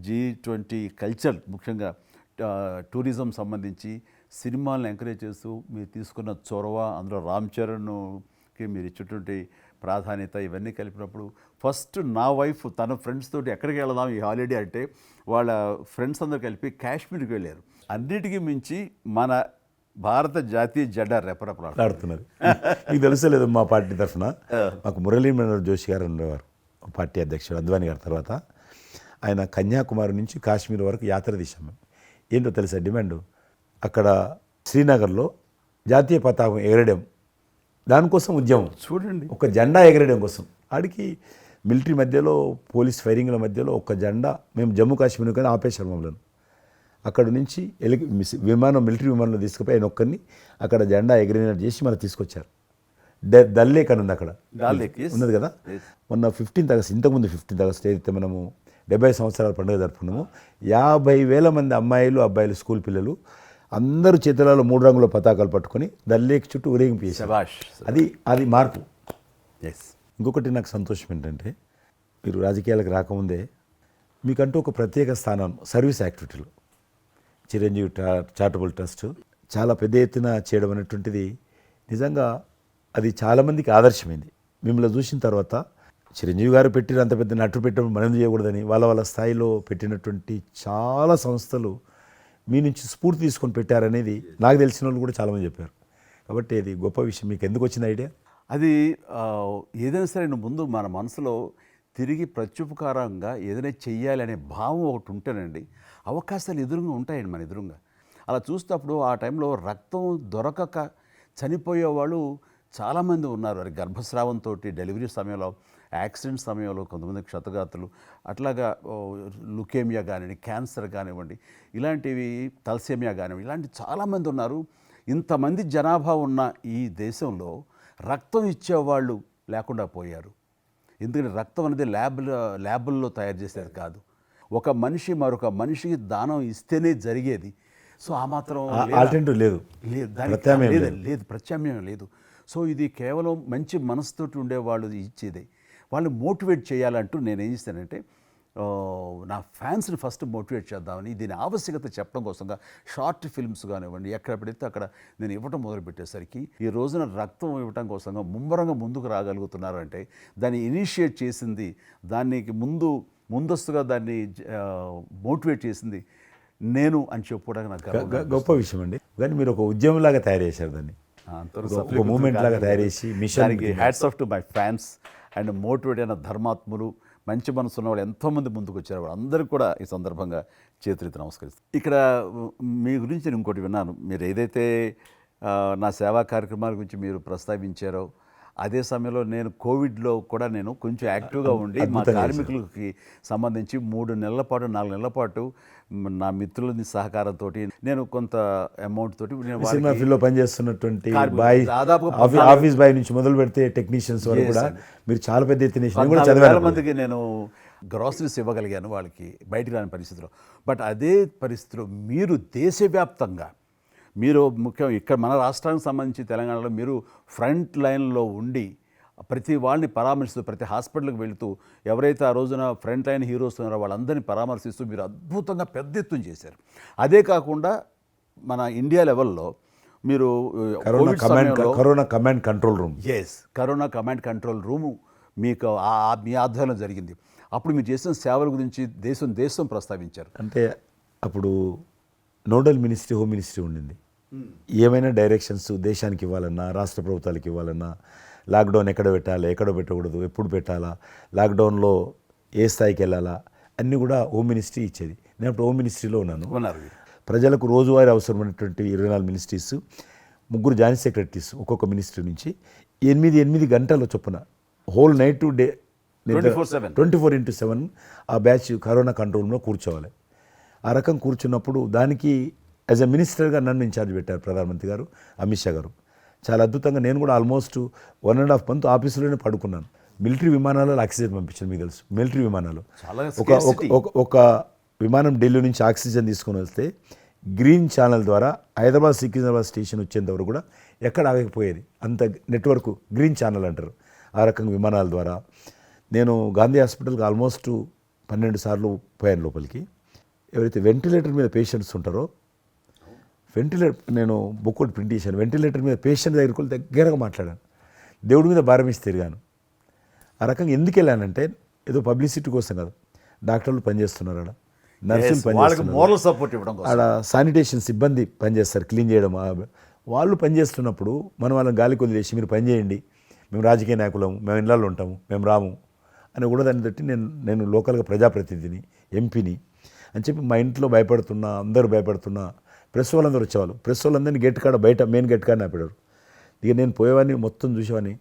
G20 కల్చర్ ముఖ్యంగా టూరిజం సంబంధించి సినిమాలను ఎంకరేజ్ చేస్తూ మీరు తీసుకున్న చొరవ, అందులో రామ్ చరణ్కి మీరు ఇచ్చేటువంటి ప్రాధాన్యత ఇవన్నీ కలిపినప్పుడు ఫస్ట్ నా వైఫ్ తన ఫ్రెండ్స్ తోటి ఎక్కడికి వెళదాం ఈ హాలిడే అంటే వాళ్ళ ఫ్రెండ్స్ అందరూ కలిపి కాశ్మీర్కి వెళ్ళారు. అన్నిటికీ మించి మన భారత జాతీయ జెండా రెపరెపలాడుతున్నారు. మీకు తెలుసలేదు, మా పార్టీ తరఫున మాకు మురళీ మనోహర్ జోషి గారు ఉండేవారు, పార్టీ అధ్యక్షుడు అద్వానీ గారి తర్వాత. ఆయన కన్యాకుమారి నుంచి కాశ్మీర్ వరకు యాత్ర తీసాం. ఏంటో తెలుసా డిమాండ్? అక్కడ శ్రీనగర్లో జాతీయ పతాకం ఎగరడం, దానికోసం ఉద్యమం. చూడండి, ఒక జెండా ఎగరడం కోసం. ఆడికి మిలిటరీ మధ్యలో, పోలీస్ ఫైరింగ్ల మధ్యలో ఒక జెండా, మేము జమ్మూ కాశ్మీర్ కానీ ఆపేశారు మమ్మల్ని. అక్కడ నుంచి విమానం, మిలిటరీ విమానంలో తీసుకుపోయి ఆయన ఒక్కరిని అక్కడ జెండా ఎగిరినట్టు చేసి మనకు తీసుకొచ్చారు. దల్ లేక్ అని ఉంది అక్కడ, ఉన్నది కదా. మొన్న 15th ఆగస్ట్, ఇంతకుముందు 15th ఆగస్ట్ ఏదైతే మనము 70 సంవత్సరాల పండుగ జరుపుకున్నాము, 50,000 మంది అమ్మాయిలు అబ్బాయిలు స్కూల్ పిల్లలు అందరూ చేతులలో 3 రంగుల పతాకాలు పట్టుకొని దల్ లేక్ చుట్టూ ఊరేగింపు చేశారు. అది మార్పు. ఇంకొకటి నాకు సంతోషం ఏంటంటే, మీరు రాజకీయాలకు రాకముందే మీకంటూ ఒక ప్రత్యేక స్థానం సర్వీస్ యాక్టివిటీలో చిరంజీవి చారిటబుల్ ట్రస్ట్ చాలా పెద్ద ఎత్తున చేయడం అనేటువంటిది నిజంగా అది చాలామందికి ఆదర్శమైంది. మిమ్మల్ని చూసిన తర్వాత చిరంజీవి గారు పెట్టిన అంత పెద్ద నటు పెట్టడం మనం చేయకూడదని వాళ్ళ స్థాయిలో పెట్టినటువంటి చాలా సంస్థలు మీ నుంచి స్ఫూర్తి తీసుకొని పెట్టారనేది నాకు తెలిసిన వాళ్ళు కూడా చాలామంది చెప్పారు. కాబట్టి అది గొప్ప విషయం. మీకు ఎందుకు వచ్చింది ఐడియా? అది ఏదైనా సరే ముందు మన మనసులో తిరిగి ప్రత్యుపకారంగా ఏదైనా చెయ్యాలి అనే భావం ఒకటి ఉంటేనండి అవకాశాలు ఎదురుగా ఉంటాయండి మన ఎదురుగా. అలా చూసినప్పుడు ఆ టైంలో రక్తం దొరకక చనిపోయే వాళ్ళు చాలామంది ఉన్నారు. అది గర్భస్రావంతో, డెలివరీ సమయంలో, యాక్సిడెంట్ సమయంలో కొంతమంది క్షతగాతులు, అట్లాగా లుకేమియా కానివ్వండి, క్యాన్సర్ కానివ్వండి, ఇలాంటివి తలసేమియా కానివ్వండి, ఇలాంటి చాలామంది ఉన్నారు. ఇంతమంది జనాభా ఉన్న ఈ దేశంలో రక్తం ఇచ్చేవాళ్ళు లేకుండా పోయారు. ఎందుకంటే రక్తం అనేది ల్యాబుల్లో తయారు చేసేది కాదు, ఒక మనిషి మరొక మనిషికి దానం ఇస్తేనే జరిగేది. సో ఆ మాత్రం లేదు, ప్రత్యామ్నాయం లేదు. సో ఇది కేవలం మంచి మనసుతోటి ఉండేవాళ్ళు ఇచ్చేదే. వాళ్ళు మోటివేట్ చేయాలంటూ నేను ఏం చేస్తానంటే, నా ఫ్యాన్స్ని ఫస్ట్ మోటివేట్ చేద్దామని దీని ఆవశ్యకత చెప్పడం కోసంగా షార్ట్ ఫిల్మ్స్ కానివ్వండి, ఎక్కడ పెడితే అక్కడ నేను ఇవ్వటం మొదలుపెట్టేసరికి ఈ రోజున రక్తం ఇవ్వటం కోసంగా ముమ్మరంగా ముందుకు రాగలుగుతున్నారు అంటే దాన్ని ఇనిషియేట్ చేసింది, దానికి ముందస్తుగా దాన్ని మోటివేట్ చేసింది నేను అని చెప్పుకోవడానికి నాకు గొప్ప విషయం అండి. కానీ మీరు ఒక ఉద్యమంలాగా తయారు చేశారు దాన్ని, ఒక మూమెంట్ లాగా తయారు చేసి mission. Hats off to my fans and motivate అయిన ధర్మాత్ములు, మంచి మనసు ఉన్న వాళ్ళు ఎంతోమంది ముందుకు వచ్చారు. వాళ్ళందరికీ కూడా ఈ సందర్భంగా చేతులెత్తి నమస్కరిస్తాను. ఇక్కడ మీ గురించి నేను ఇంకోటి విన్నాను. మీరు ఏదైతే నా సేవా కార్యక్రమాల గురించి మీరు ప్రస్తావించారో అదే సమయంలో నేను కోవిడ్లో కూడా నేను కొంచెం యాక్టివ్గా ఉండి మా కార్మికులకి సంబంధించి 3 నెలల పాటు 4 నెలల పాటు నా మిత్రుల సహకారంతో నేను కొంత అమౌంట్ తోటి సినిమా ఫీల్డ్లో పనిచేస్తున్నటువంటి బాయ్, ఆఫీస్ బాయ్ నుంచి మొదలు పెడితే టెక్నీషియన్స్ వరకు కూడా మీరు చాలా పెద్ద ఎత్తున చాలా మందికి నేను గ్రాసరీస్ ఇవ్వగలిగాను, వాళ్ళకి బయటికి రాని పరిస్థితిలో. బట్ అదే పరిస్థితిలో మీరు దేశవ్యాప్తంగా మీరు ముఖ్యం ఇక్కడ మన రాష్ట్రానికి సంబంధించి తెలంగాణలో మీరు ఫ్రంట్ లైన్లో ఉండి ప్రతి వాళ్ళని పరామర్శిస్తూ, ప్రతి హాస్పిటల్కి వెళుతూ, ఎవరైతే ఆ రోజున ఫ్రంట్ లైన్ హీరోస్ ఉన్నారో వాళ్ళందరినీ పరామర్శిస్తూ మీరు అద్భుతంగా పెద్ద ఎత్తున చేశారు. అదే కాకుండా మన ఇండియా లెవెల్లో మీరు corona command control room, corona command control room మీకు మీ ఆధ్వర్యంలో జరిగింది. అప్పుడు మీరు చేసిన సేవల గురించి దేశం ప్రస్తావించారు. అంటే అప్పుడు నోడల్ మినిస్ట్రీ, హోమ్ మినిస్ట్రీ ఉండింది. ఏమైనా డైరెక్షన్స్ దేశానికి ఇవ్వాలన్నా, రాష్ట్ర ప్రభుత్వాలకు ఇవ్వాలన్నా, లాక్డౌన్ ఎక్కడ పెట్టాలి, ఎక్కడ పెట్టకూడదు, ఎప్పుడు పెట్టాలా, లాక్డౌన్లో ఏ స్థాయికి వెళ్ళాలా, అన్నీ కూడా హోమ్ మినిస్ట్రీ ఇచ్చేది. నేను అప్పుడు హోమ్ మినిస్ట్రీలో ఉన్నాను. ప్రజలకు రోజువారీ అవసరమైనటువంటి 24 మినిస్ట్రీస్ ముగ్గురు జాయింట్ సెక్రటరీస్ ఒక్కొక్క మినిస్ట్రీ నుంచి 8 గంటల చొప్పున హోల్ నైట్ టు డే 24/7. 24/7 ఆ బ్యాచ్ కరోనా కంట్రోల్లో కూర్చోవాలి. ఆ రకం కూర్చున్నప్పుడు దానికి యాజ్ ఎ మినిస్టర్గా నన్ను ఇన్ఛార్జ్ పెట్టారు ప్రధానమంత్రి గారు, అమిత్ షా గారు. చాలా అద్భుతంగా నేను కూడా ఆల్మోస్ట్ 1.5 మంత్ ఆఫీసులోనే పడుకున్నాను. మిలిటరీ విమానాలలో ఆక్సిజన్ పంపించాను, మీకు తెలుసు మిలిటరీ విమానాలు. చాలా ఒక విమానం ఢిల్లీ నుంచి ఆక్సిజన్ తీసుకొని వస్తే గ్రీన్ ఛానల్ ద్వారా హైదరాబాద్ సికింద్రాబాద్ స్టేషన్ వచ్చేంత వరకు కూడా ఎక్కడ ఆగకపోయేది. అంత నెట్వర్క్ గ్రీన్ ఛానల్ అంటారు. ఆ రకంగా విమానాల ద్వారా నేను గాంధీ హాస్పిటల్కి ఆల్మోస్ట్ 12 సార్లు పోయాను లోపలికి. ఎవరైతే వెంటిలేటర్ మీద పేషెంట్స్ ఉంటారో నేను బుక్ ఒకటి ప్రింట్ చేశాను. వెంటిలేటర్ మీద పేషెంట్ దగ్గరగా మాట్లాడాను. దేవుడి మీద భారం ఇచ్చి తిరిగాను. ఆ రకంగా ఎందుకు వెళ్ళానంటే ఏదో పబ్లిసిటీ కోసం కాదు. డాక్టర్లు పనిచేస్తున్నారు, ఆడ నర్సులు పనిచేస్తున్నారు, మోరల్ సపోర్ట్ ఇవ్వడం కోసం. ఆడ శానిటేషన్ సిబ్బంది పనిచేస్తారు, క్లీన్ చేయడం. వాళ్ళు పనిచేస్తున్నప్పుడు మనం వాళ్ళని గాలికి వదిలేసి మీరు పని చేయండి, మేము రాజకీయ నాయకులము, మేము ఇళ్ళల్లో ఉంటాము, మేము రాము అని కూడా దాన్ని తట్టి నేను లోకల్గా ప్రజాప్రతినిధిని, ఎంపీని అని చెప్పి మా ఇంట్లో భయపడుతున్నా, అందరూ భయపడుతున్నా. ప్రెస్ వాళ్ళందరూ వచ్చేవాళ్ళు. ప్రెస్ వాళ్ళందరినీ గేట్ కాడ బయట మెయిన్ గేట్ కాడ ఆపాడు. ఇక నేను పోయేవాడిని, మొత్తం చూసేవాడిని.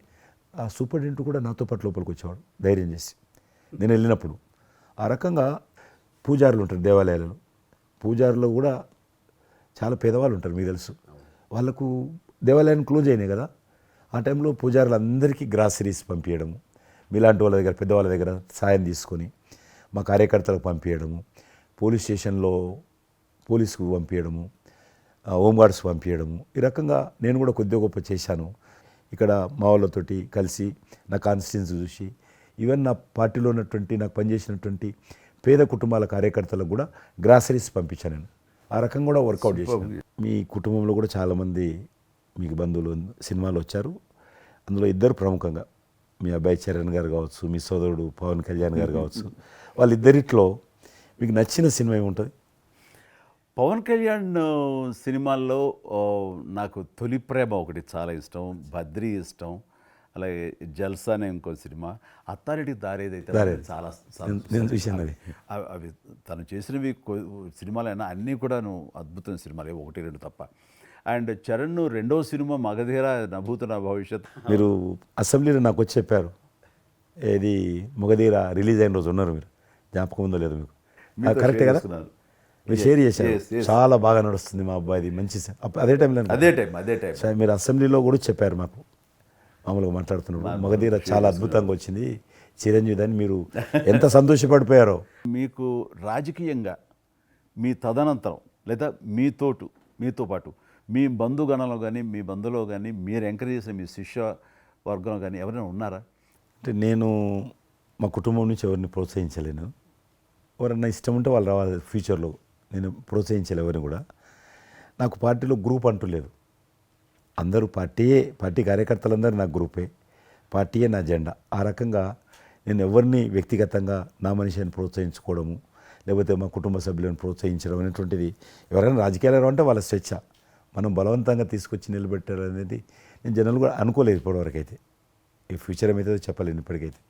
ఆ సూపరింటెండెంట్ కూడా నాతో పాటు లోపలికి వచ్చేవాడు ధైర్యం చేసి నేను వెళ్ళినప్పుడు. ఆ రకంగా పూజారులు ఉంటారు దేవాలయాలలో. పూజారులు కూడా చాలా పేదవాళ్ళు ఉంటారు, మీకు తెలుసు. వాళ్ళకు దేవాలయాన్ని క్లోజ్ అయినాయి కదా. ఆ టైంలో పూజారులు అందరికీ గ్రాసరీస్ పంపించడము, మీలాంటి వాళ్ళ దగ్గర పెద్దవాళ్ళ దగ్గర సాయం తీసుకొని మా కార్యకర్తలకు పంపించడము, పోలీస్ స్టేషన్లో పోలీసుకు పంపించడము, హోంగార్డ్స్ పంపించడము. ఈ రకంగా నేను కూడా కొద్దిగా గొప్ప చేశాను. ఇక్కడ మా వాళ్ళతోటి కలిసి నా కాన్స్టిట్యున్సీ చూసి ఈవెన్ నా పార్టీలో ఉన్నటువంటి నాకు పనిచేసినటువంటి పేద కుటుంబాల కార్యకర్తలకు కూడా గ్రాసరీస్ పంపించాను నేను. ఆ రకంగా కూడా వర్కౌట్ చేశాను. మీ కుటుంబంలో కూడా చాలామంది మీకు బంధువులు సినిమాలు వచ్చారు. అందులో ఇద్దరు ప్రముఖంగా మీ అబ్బాయి చరణ్ గారు కావచ్చు, మీ సోదరుడు పవన్ కళ్యాణ్ గారు కావచ్చు. వాళ్ళిద్దరిట్లో మీకు నచ్చిన సినిమా ఏముంటుంది? పవన్ కళ్యాణ్ సినిమాల్లో నాకు తొలి ప్రేమ ఒకటి చాలా ఇష్టం, బద్రీ ఇష్టం, అలాగే జల్సా అనే ఇంకో సినిమా, అత్తారింటి దారేదైతే చాలా నేను చూశాను అది. అవి తను చేసినవి సినిమాలైనా అన్నీ కూడాను అద్భుతమైన సినిమాలే, 1-2 తప్ప. అండ్ చరణ్ రెండో సినిమా మగధీర నభూత నా భవిష్యత్. మీరు అసెంబ్లీలో నాకు వచ్చి చెప్పారు, ఏది మగధీర రిలీజ్ అయిన రోజు ఉన్నారు మీరు, జ్ఞాపకం ఉందో లేదు మీకు? కరెక్టే కదా, మీరు షేర్ చేశారు. చాలా బాగా నడుస్తుంది మా అబ్బాయిది, మంచి అదే టైంలో అదే టైం మీరు అసెంబ్లీలో కూడా చెప్పారు మాకు, మామూలుగా మాట్లాడుతున్నారు, మగధీర చాలా అద్భుతంగా వచ్చింది చిరంజీవి అని. మీరు ఎంత సంతోషపడిపోయారో. మీకు రాజకీయంగా మీ తదనంతరం లేదా మీతో పాటు మీ బంధుగణంలో కానీ మీ బంధువులో కానీ మీరు ఎంకరేజ్ చేసిన మీ శిష్య వర్గంలో కానీ ఎవరైనా ఉన్నారా? అంటే నేను మా కుటుంబం నుంచి ఎవరిని ప్రోత్సహించలేను. ఎవరన్నా ఇష్టం ఉంటే వాళ్ళు రావాలి ఫ్యూచర్లో, నేను ప్రోత్సహించలే ఎవరిని కూడా. నాకు పార్టీలో గ్రూప్ అంటూ లేదు. అందరూ పార్టీ కార్యకర్తలందరూ నా గ్రూపే, పార్టీయే నా జెండా. ఆ రకంగా నేను ఎవరిని వ్యక్తిగతంగా నా మనిషిని ప్రోత్సహించుకోవడము, లేకపోతే మా కుటుంబ సభ్యులను ప్రోత్సహించడం అనేటువంటిది, ఎవరైనా రాజకీయాలు అంటే వాళ్ళ స్వేచ్ఛ, మనం బలవంతంగా తీసుకొచ్చి నిలబెట్టాలనేది నేను జనాలు కూడా అనుకోలేదు ఇప్పటివరకు అయితే. ఈ ఫ్యూచర్ ఏమవుతుందో చెప్పలేను ఇప్పటికైతే.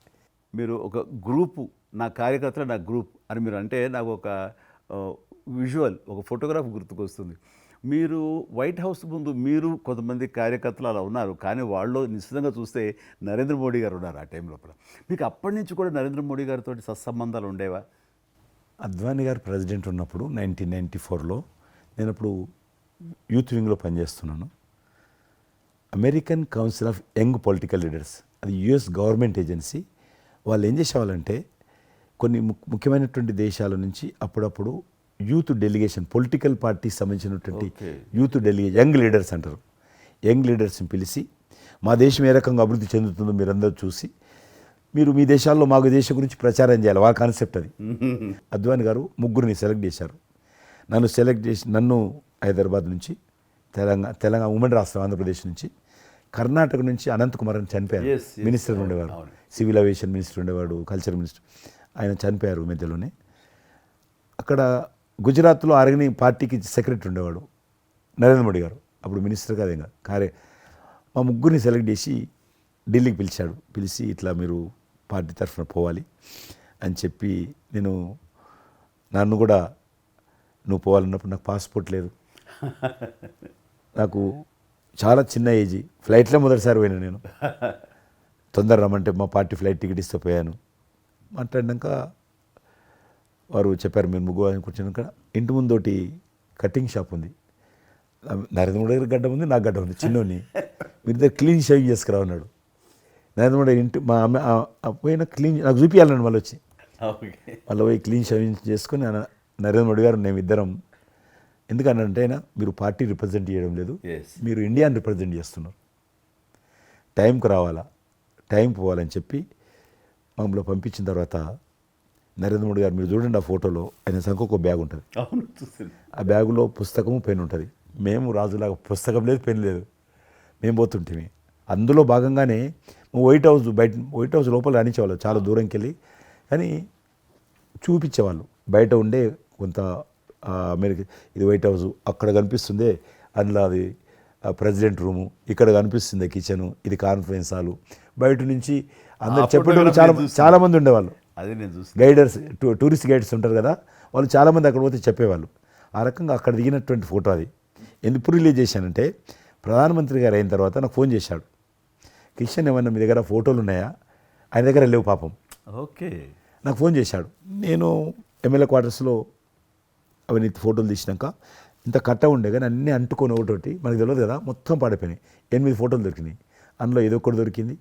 మీరు ఒక గ్రూపు, నా కార్యకర్తలు నా గ్రూప్ అని మీరు అంటే నాకు ఒక విజువల్, ఒక ఫోటోగ్రాఫ్ గుర్తుకొస్తుంది. మీరు వైట్ హౌస్ ముందు మీరు కొంతమంది కార్యకర్తలు అలా ఉన్నారు, కానీ వాళ్ళు నిశ్చితంగా చూస్తే నరేంద్ర మోడీ గారు ఉన్నారు ఆ టైం లోపల. మీకు అప్పటి నుంచి కూడా నరేంద్ర మోడీ గారితో సత్సంబంధాలు ఉండేవా? అద్వానీ గారు ప్రెసిడెంట్ ఉన్నప్పుడు 1994లో నేను అప్పుడు యూత్ వింగ్లో పనిచేస్తున్నాను. American council of young political leaders, అది యుఎస్ గవర్నమెంట్ ఏజెన్సీ. వాళ్ళు ఏం చేసేవాళ్ళంటే కొన్ని ముఖ్యమైనటువంటి దేశాల నుంచి అప్పుడప్పుడు యూత్ డెలిగేషన్, పొలిటికల్ పార్టీకి సంబంధించినటువంటి యూత్ డెలిగేషన్, యంగ్ లీడర్స్ అంటారు, యంగ్ లీడర్స్ని పిలిచి మా దేశం ఏ రకంగా అభివృద్ధి చెందుతుందో మీరందరూ చూసి మీరు మీ దేశాల్లో మాకు దేశం గురించి ప్రచారం చేయాలి, వాళ్ళ కాన్సెప్ట్ అది. అద్వానీ గారు ముగ్గురిని సెలెక్ట్ చేశారు. నన్ను హైదరాబాద్ నుంచి, తెలంగాణ ఉమ్మడి రాష్ట్రం ఆంధ్రప్రదేశ్ నుంచి, కర్ణాటక నుంచి అనంత్ కుమార్ అని చనిపోయారు, మినిస్టర్ ఉండేవాడు, సివిల్ అవియేషన్ మినిస్టర్ ఉండేవాడు, కల్చర్ మినిస్టర్. ఆయన చనిపోయారు మధ్యలోనే. అక్కడ గుజరాత్లో ఆర్గని పార్టీకి సెక్రటరీ ఉండేవాడు నరేంద్ర మోడీ గారు, అప్పుడు మినిస్టర్ కాదు ఇంకా మా ముగ్గురిని సెలెక్ట్ చేసి ఢిల్లీకి పిలిచాడు. పిలిచి ఇట్లా మీరు పార్టీ తరఫున పోవాలి అని చెప్పి, నన్ను కూడా నువ్వు పోవాలన్నప్పుడు నాకు పాస్పోర్ట్ లేదు, నాకు చాలా చిన్న ఏజీ, ఫ్లైట్లో మొదటిసారి పోయినా నేను. తొందర రమ్మంటే మా పార్టీ ఫ్లైట్ టికెట్ ఇస్తే పోయాను. మాట్లాడినాక వారు చెప్పారు మీరు ముగ్గురు అని కూర్చున్నాక ఇంటి ముందోటి కటింగ్ షాప్ ఉంది. నరేంద్ర మోడీ గారి గడ్డ ఉంది, నాకు గడ్డ ఉంది, చిన్నోని. మీరు ఇద్దరు క్లీన్ షేవింగ్ చేసుకురా అన్నాడు. నరేంద్ర మోడీ ఇంటి మా అమ్మ పోయిన క్లీన్ నాకు చూపించాలన్నాడు. మళ్ళీ వచ్చి మళ్ళీ పోయి క్లీన్ షేవింగ్ చేసుకొని నరేంద్ర మోడీ గారు మేము ఇద్దరం, ఎందుకనంటే అయినా మీరు పార్టీ రిప్రజెంట్ చేయడం లేదు, మీరు ఇండియాని రిప్రజెంట్ చేస్తున్నారు, టైంకి రావాలా, టైం పోవాలని చెప్పి మమ్మల్ని పంపించిన తర్వాత నరేంద్ర మోడీ గారు మీరు చూడండి ఆ ఫోటోలో ఆయన సంఖ్య ఒక బ్యాగ్ ఉంటుంది. ఆ బ్యాగులో పుస్తకము పెన్ ఉంటుంది. మేము రాజులాగా పుస్తకం లేదు, పెన్ లేదు, మేము పోతుంటే అందులో భాగంగానే వైట్ హౌస్ లోపల రాణించేవాళ్ళు చాలా దూరంకి వెళ్ళి, కానీ చూపించేవాళ్ళు బయట ఉండే కొంత అమెరికా ఇది వైట్ హౌస్ అక్కడ కనిపిస్తుంది, అందులో అది ప్రెసిడెంట్ రూము, ఇక్కడ కనిపిస్తుంది కిచెను, ఇది కాన్ఫరెన్స్ హాలు. బయట నుంచి అందరు చెప్పేటోళ్ళు చాలామంది ఉండేవాళ్ళు. అదే నేను చూసి గైడర్స్, టూరిస్ట్ గైడ్స్ ఉంటారు కదా, వాళ్ళు చాలామంది అక్కడ పోతే చెప్పేవాళ్ళు. ఆ రకంగా అక్కడ దిగినటువంటి ఫోటో అది. ఎందుకు రిలీజ్ చేశానంటే ప్రధానమంత్రి గారు అయిన తర్వాత నాకు ఫోన్ చేశాడు, కిషన్ ఏమన్నా మీ దగ్గర ఫోటోలు ఉన్నాయా? ఆయన దగ్గర లేవు పాపం. ఓకే, నాకు ఫోన్ చేశాడు. నేను ఎమ్మెల్యే క్వార్టర్స్లో అవన్నీ ఫోటోలు తీసినాక ఇంత కట్ట ఉండే కానీ అన్నీ అంటుకొని ఒకటి మనకు తెలియదు కదా, మొత్తం పాడిపోయినాయి. 8 ఫోటోలు దొరికినాయి. అందులో ఏదో ఒకటి దొరికింది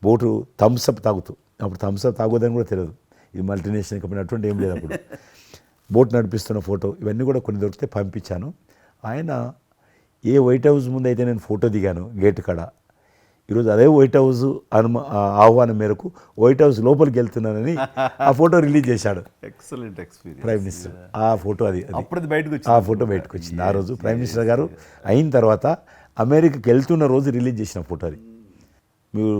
బోటు థమ్స్అప్ తాగుతూ. అప్పుడు థమ్స్అప్ తాగోదని కూడా తెలియదు, ఇది మల్టీనేషనల్ కంపెనీ అటువంటి ఏం లేదు అప్పుడు. బోట్ నడిపిస్తున్న ఫోటో ఇవన్నీ కూడా కొన్ని దొరికితే పంపించాను. ఆయన ఏ వైట్ హౌస్ ముందు అయితే నేను ఫోటో దిగాను గేట్ కాడ, ఈరోజు అదే వైట్ హౌస్ ఆహ్వానం మేరకు వైట్ హౌస్ లోపలికి వెళ్తున్నానని ఆ ఫోటో రిలీజ్ చేశాడు. Excellent experience. ప్రైమ్ మినిస్టర్ ఆ ఫోటో అది బయటకు ఆ ఫోటో బయటకు వచ్చింది. ఆ రోజు ప్రైమ్ మినిస్టర్ గారు అయిన తర్వాత అమెరికాకి వెళ్తున్న రోజు రిలీజ్ చేసిన ఫోటో అది. మీరు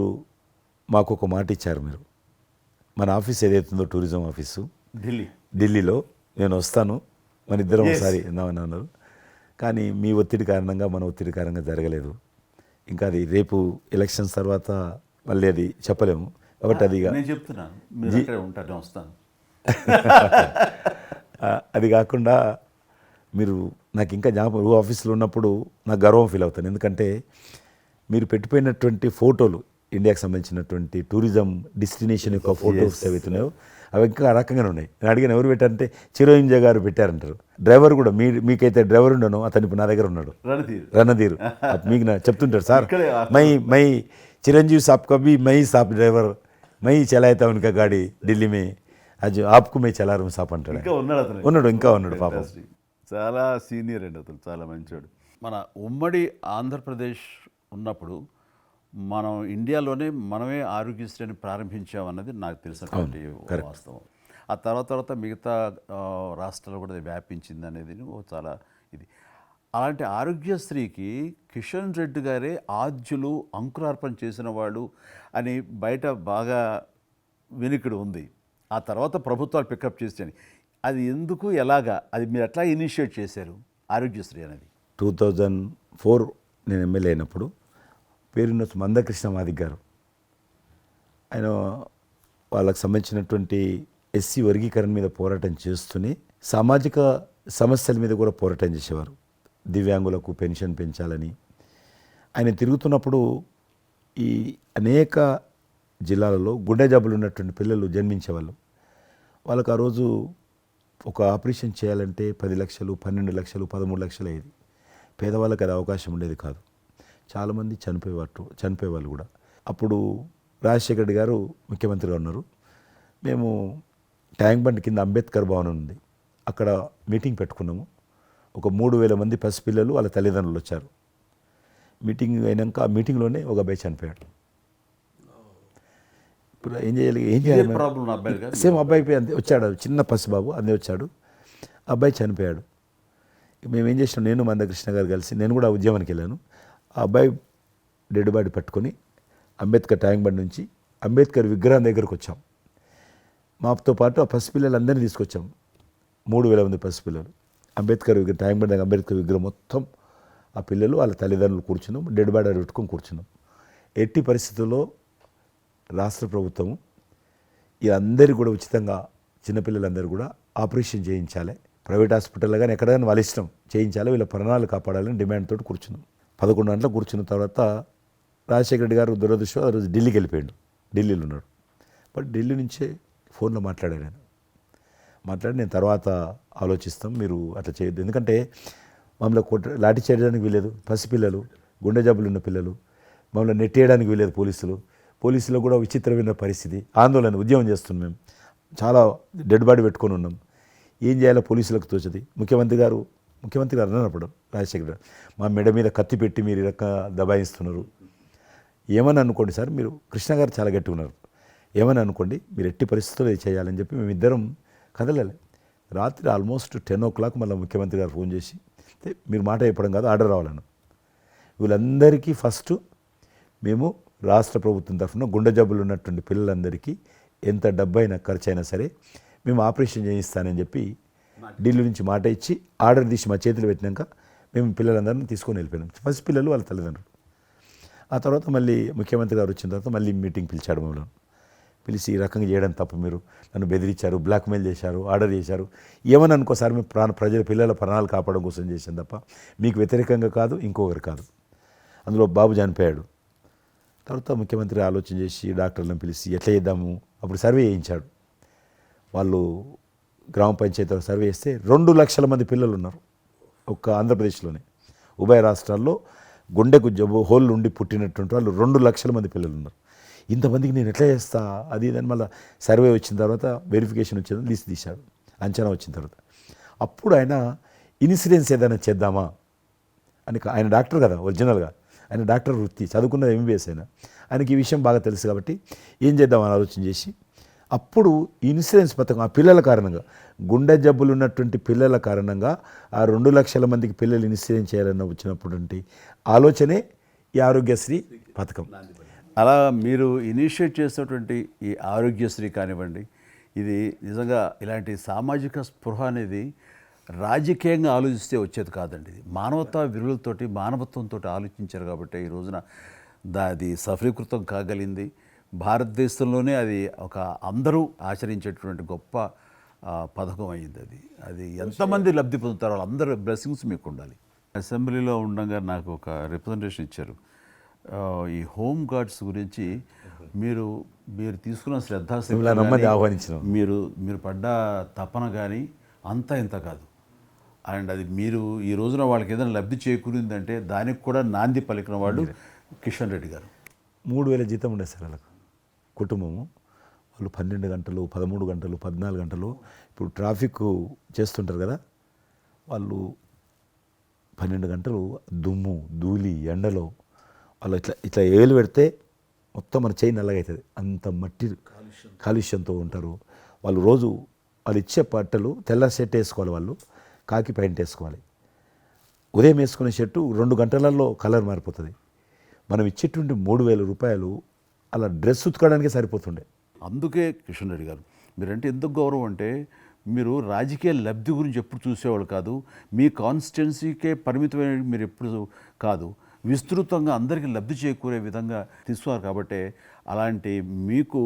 మాకు ఒక మాట ఇచ్చారు, మీరు మన ఆఫీస్ ఏదైతుందో టూరిజం ఆఫీసు ఢిల్లీలో నేను వస్తాను, మన ఇద్దరం ఒకసారి విన్నామని అన్నారు. కానీ మీ ఒత్తిడి కారణంగా మన ఒత్తిడి కారణంగా జరగలేదు. ఇంకా అది రేపు ఎలక్షన్స్ తర్వాత మళ్ళీ అది చెప్పలేము కాబట్టి అది నేను చెప్తున్నాను, మీరు అక్కడే ఉంటాను, వస్తాను. అది కాకుండా మీరు నాకు ఇంకా జ్ఞాపకం, ఆఫీస్లో ఉన్నప్పుడు నాకు గర్వం ఫీల్ అవుతాను. ఎందుకంటే మీరు పెట్టిపోయినటువంటి ఫోటోలు, ఇండియాకి సంబంధించినటువంటి టూరిజం డెస్టినేషన్ యొక్క ఫోటోస్ ఏవైతున్నాయో అవి ఇంకా ఆ రకంగానే ఉన్నాయి. నేను అడిగాను ఎవరు పెట్టారంటే చిరంజీవి గారు పెట్టారంటారు. డ్రైవర్ కూడా మీకైతే డ్రైవర్ ఉండను, అతను ఇప్పుడు నా దగ్గర ఉన్నాడు, రణధీర్. మీకు చెప్తుంటాడు, సార్ మై చిరంజీవి సాబ్ కभी మై సాబ్ డ్రైవర్, మై చలాయితా ఉనకా గాడి ఢిల్లీ మే, అది ఆప్కు మై చలా రూమ్ సాప్ అంటాడు. ఇంకా ఉన్నాడు పాపం. చాలా సీనియర్ అండి అతను, చాలా మంచివాడు. మన ఉమ్మడి ఆంధ్రప్రదేశ్ ఉన్నప్పుడు మనం ఇండియాలోనే మనమే ఆరోగ్యశ్రీని ప్రారంభించామన్నది నాకు తెలిసినటువంటి వాస్తవం. ఆ తర్వాత మిగతా రాష్ట్రాలు కూడా అది వ్యాపించింది అనేది చాలా ఇది. అలాంటి ఆరోగ్యశ్రీకి కిషన్ రెడ్డి గారే ఆద్యులు, అంకురార్పణ చేసిన వాడు అని బయట బాగా వినికిడి ఉంది. ఆ తర్వాత ప్రభుత్వాలు పికప్ చేసాయి. అది ఎందుకు, ఎలాగా, అది మీరు ఎట్లా ఇనిషియేట్ చేశారు ఆరోగ్యశ్రీ అనేది? 2004 నేను ఎమ్మెల్యే అయినప్పుడు పేరున్న మందకృష్ణ మాదిక్ గారు, ఆయన వాళ్ళకు సంబంధించినటువంటి ఎస్సీ వర్గీకరణ మీద పోరాటం చేస్తూనే సామాజిక సమస్యల మీద కూడా పోరాటం చేసేవారు. దివ్యాంగులకు పెన్షన్ పెంచాలని ఆయన తిరుగుతున్నప్పుడు ఈ అనేక జిల్లాలలో గుండె జబ్బులు ఉన్నటువంటి పిల్లలు జన్మించేవాళ్ళు. వాళ్ళకు ఆ రోజు ఒక ఆపరేషన్ చేయాలంటే 10 లక్షలు, 12 లక్షలు, 13 లక్షలు అయ్యేది. పేదవాళ్ళకి అది అవకాశం ఉండేది కాదు. చాలామంది చనిపోయేవాళ్ళు కూడా. అప్పుడు రాజశేఖర రెడ్డి గారు ముఖ్యమంత్రిగా ఉన్నారు. మేము ట్యాంక్ బండ్ కింద అంబేద్కర్ భవనం ఉంది, అక్కడ మీటింగ్ పెట్టుకున్నాము. ఒక 3000 మంది పసిపిల్లలు వాళ్ళ తల్లిదండ్రులు వచ్చారు. మీటింగ్ అయినాక ఆ మీటింగ్లోనే ఒక అబ్బాయి చనిపోయాడు. ఇప్పుడు ఏం చేయాలి సేమ్ అబ్బాయి అంతే వచ్చాడు, చిన్న పసిబాబు అందే వచ్చాడు, అబ్బాయి చనిపోయాడు. మేము ఏం చేసినాం, నేను మందకృష్ణ గారు కలిసి, నేను కూడా ఉద్యమానికి వెళ్ళాను. ఆ అబ్బాయి డెడ్ బాడీ పట్టుకొని అంబేద్కర్ ట్యాంక్ బండ్ నుంచి అంబేద్కర్ విగ్రహం దగ్గరకు వచ్చాం. మాతో పాటు ఆ పసిపిల్లలందరినీ తీసుకొచ్చాం, 3000 మంది పసిపిల్లలు. అంబేద్కర్ విగ్రహం ట్యాంక్ బండ్ అంబేద్కర్ విగ్రహం మొత్తం ఆ పిల్లలు వాళ్ళ తల్లిదండ్రులు కూర్చున్నాం, డెడ్ బాడీ పెట్టుకొని కూర్చున్నాం. ఎట్టి పరిస్థితుల్లో రాష్ట్ర ప్రభుత్వము అందరికీ కూడా ఉచితంగా చిన్నపిల్లలందరూ కూడా ఆపరేషన్ చేయించాలి, ప్రైవేట్ హాస్పిటల్లో కానీ ఎక్కడైనా వాళ్ళ ఇష్టం చేయించాలి, వీళ్ళ ప్రాణాలు కాపాడాలని డిమాండ్ తోటి కూర్చున్నాం. 11 గంటలకు కూర్చున్న తర్వాత రాజశేఖర రెడ్డి గారు దురదృష్టం ఆ రోజు ఢిల్లీకి వెళ్ళిపోయాడు. ఢిల్లీలో ఉన్నాడు. బట్ ఢిల్లీ నుంచే ఫోన్లో మాట్లాడాడు ఆయన. మాట్లాడి నేను తర్వాత ఆలోచిస్తాం, మీరు అట్లా చేయొద్దు, ఎందుకంటే మమ్మల్ని లాఠీ చేయడానికి వీలేదు, పసిపిల్లలు, గుండె జబ్బులు ఉన్న పిల్లలు, మమ్మల్ని నెట్టేయడానికి వీలేదు పోలీసులో కూడా విచిత్రమైన పరిస్థితి, ఆందోళన, ఉద్యమం చేస్తున్నాం మేము, చాలా డెడ్ బాడీ పెట్టుకొని ఉన్నాం, ఏం చేయాలో పోలీసులకు తోచది. ముఖ్యమంత్రి గారు అన్నప్పుడు రాజశేఖర్ గారు మా మెడ మీద కత్తి పెట్టి మీరు ఈ రకంగా దబాయిస్తున్నారు, ఏమని అనుకోండి సార్, మీరు కృష్ణ గారు చాలా గట్టిగా ఉన్నారు, ఏమని అనుకోండి, మీరు ఎట్టి పరిస్థితుల్లో ఇది చేయాలని చెప్పి మేమిద్దరం కదలాలి. రాత్రి ఆల్మోస్ట్ 10 o'clock మళ్ళీ ముఖ్యమంత్రి గారు ఫోన్ చేసి మీరు మాట చెప్పడం కాదు ఆర్డర్ రావాలను. వీళ్ళందరికీ ఫస్ట్ మేము రాష్ట్ర ప్రభుత్వం తరఫున గుండె జబ్బులు ఉన్నటువంటి పిల్లలందరికీ ఎంత డబ్బైనా ఖర్చు అయినా సరే మేము ఆపరేషన్ చేయిస్తానని చెప్పి ఢిల్లీ నుంచి మాట ఇచ్చి ఆర్డర్ తీసి మా చేతులు పెట్టినాక మేము పిల్లలందరినీ తీసుకొని వెళ్ళిపోయినాం, ఫస్ట్ పిల్లలు వాళ్ళ తల్లిదండ్రులు. ఆ తర్వాత మళ్ళీ ముఖ్యమంత్రి గారు వచ్చిన తర్వాత మళ్ళీ మీటింగ్ పిలిచాడు మమ్మల్ని. పిలిచి ఈ రకంగా చేయడం తప్పు, మీరు నన్ను బెదిరించారు, బ్లాక్మెయిల్ చేశారు, ఆర్డర్ చేశారు, ఏమని అనుకోసారి మేము ప్రజల పిల్లల ప్రాణాలు కాపాడడం కోసం చేశాం తప్ప మీకు వ్యతిరేకంగా కాదు, ఇంకొకరు కాదు. అందులో బాబు చనిపోయాడు. తర్వాత ముఖ్యమంత్రి ఆలోచన చేసి డాక్టర్లను పిలిచి ఎట్లా చేద్దాము, అప్పుడు సర్వే చేయించాడు. వాళ్ళు గ్రామ పంచాయతీలో సర్వే చేస్తే 2 లక్షల మంది పిల్లలు ఉన్నారు ఒక్క ఆంధ్రప్రదేశ్లోనే. ఉభయ రాష్ట్రాల్లో గుండెకు జబ్బు హోల్ ఉండి పుట్టినటువంటి వాళ్ళు 2 లక్షల మంది పిల్లలు ఉన్నారు. ఇంతమందికి నేను ఎట్లా చేస్తా అది ఇదని మళ్ళీ సర్వే వచ్చిన తర్వాత వెరిఫికేషన్ వచ్చిన లిస్ట్ తీశాడు, అంచనా వచ్చిన తర్వాత అప్పుడు ఆయన ఇన్సూరెన్స్ ఏదైనా చేద్దామా అని, ఆయన డాక్టర్ కదా ఒరిజినల్గా, ఆయన డాక్టర్ వృత్తి, చదువుకున్నది MBBS అయినా, ఆయనకి ఈ విషయం బాగా తెలుసు కాబట్టి ఏం చేద్దామని ఆలోచన చేసి అప్పుడు ఇన్సూరెన్స్ పథకం ఆ పిల్లల కారణంగా, గుండె జబ్బులు ఉన్నటువంటి పిల్లల కారణంగా ఆ 2 లక్షల మందికి పిల్లలు ఇన్సూరెన్స్ చేయాలన్న వచ్చినటువంటి ఆలోచనే ఈ ఆరోగ్యశ్రీ పథకం. అలా మీరు ఇనిషియేట్ చేసినటువంటి ఈ ఆరోగ్యశ్రీ కానివ్వండి, ఇది నిజంగా ఇలాంటి సామాజిక స్పృహ అనేది రాజకీయంగా ఆలోచిస్తే వచ్చేది కాదండి. ఇది మానవతా విలువలతోటి మానవత్వంతో ఆలోచించారు కాబట్టి ఈ రోజున అది సఫలీకృతం కాగలిగింది. భారతదేశంలోనే అది ఒక అందరూ ఆచరించేటువంటి గొప్ప పథకం అయ్యింది. అది ఎంతమంది లబ్ధి పొందుతారో వాళ్ళందరూ బ్లెస్సింగ్స్ మీకు ఉండాలి. అసెంబ్లీలో ఉండగా నాకు ఒక రిప్రజెంటేషన్ ఇచ్చారు. ఈ హోమ్ గార్డ్స్ గురించి మీరు తీసుకున్న శ్రద్ధ ఆహ్వానించిన మీరు పడ్డ తపన కానీ అంతా ఇంత కాదు. అండ్ అది మీరు ఈ రోజున వాళ్ళకి ఏదైనా లబ్ధి చేకూరిందంటే దానికి కూడా నాంది పలికిన వాళ్ళు కిషన్ రెడ్డి గారు. 3,000 జీతం ఉండేది సార్ వాళ్ళకు కుటుంబము. వాళ్ళు 12 గంటలు 13 గంటలు 14 గంటలు ఇప్పుడు ట్రాఫిక్ చేస్తుంటారు కదా, వాళ్ళు 12 గంటలు దుమ్ము ధూళి ఎండలో వాళ్ళు ఇట్లా ఏలు పెడితే మొత్తం మన చేయి నల్లగవుతుంది, అంత మట్టి కాలుష్యంతో ఉంటారు వాళ్ళు. రోజు వాళ్ళు ఇచ్చే బట్టలు తెల్ల షర్ట్ వేసుకోవాలి, వాళ్ళు కాకి ప్యాంట్ వేసుకోవాలి. ఉదయం వేసుకునే షర్టు 2 గంటలలో కలర్ మారిపోతుంది. మనం ఇచ్చేటువంటి 3,000 రూపాయలు అలా డ్రెస్ ఉతకడానికే సరిపోతుండే. అందుకే కిషన్ రెడ్డి గారు మీరంటే ఎందుకు గౌరవం అంటే, మీరు రాజకీయ లబ్ధి గురించి ఎప్పుడు చూసేవాళ్ళు కాదు, మీ కాన్స్టిట్యున్సీకే పరిమితమైన మీరు ఎప్పుడు కాదు, విస్తృతంగా అందరికీ లబ్ధి చేకూరే విధంగా తీసుకున్నారు. కాబట్టి అలాంటి మీకు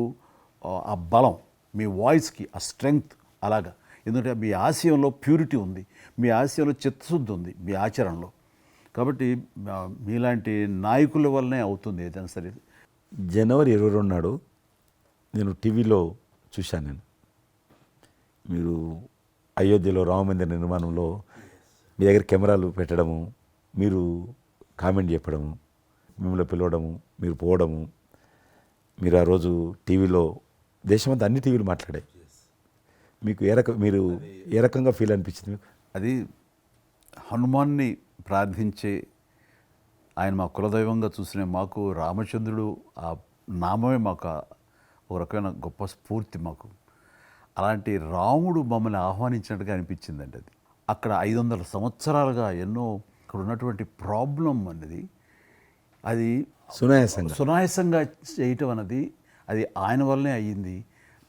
ఆ బలం, మీ వాయిస్కి ఆ స్ట్రెంగ్త్ అలాగా, ఎందుకంటే మీ ఆశయంలో ప్యూరిటీ ఉంది, మీ ఆశయంలో చిత్తశుద్ధి ఉంది మీ ఆచరణలో. కాబట్టి మీలాంటి నాయకుల వల్లనే అవుతుంది ఏదైనా సరే. జనవరి 22 నాడు నేను టీవీలో చూశాను, మీరు అయోధ్యలో రామమందిర నిర్మాణంలో మీ దగ్గర కెమెరాలు పెట్టడము, మీరు కామెంట్ చెప్పడము, మిమ్మల్ని పిలవడము, మీరు పోవడము, మీరు ఆ రోజు టీవీలో దేశమంతా అన్ని టీవీలు మాట్లాడాయి. మీకు మీరు ఏ రకంగా ఫీల్ అనిపించింది మీకు? అది హనుమాన్ని ప్రార్థించే ఆయన మా కులదైవంగా చూసిన మాకు రామచంద్రుడు ఆ నామమే మాకు ఒక రకమైన గొప్ప స్ఫూర్తి మాకు. అలాంటి రాముడు మమ్మల్ని ఆహ్వానించినట్టుగా అనిపించిందండి. అది అక్కడ 500 సంవత్సరాలుగా ఎన్నో అక్కడ ఉన్నటువంటి ప్రాబ్లం అనేది అది సునాయాసంగా చేయటం అన్నది అది ఆయన వల్లనే అయ్యింది,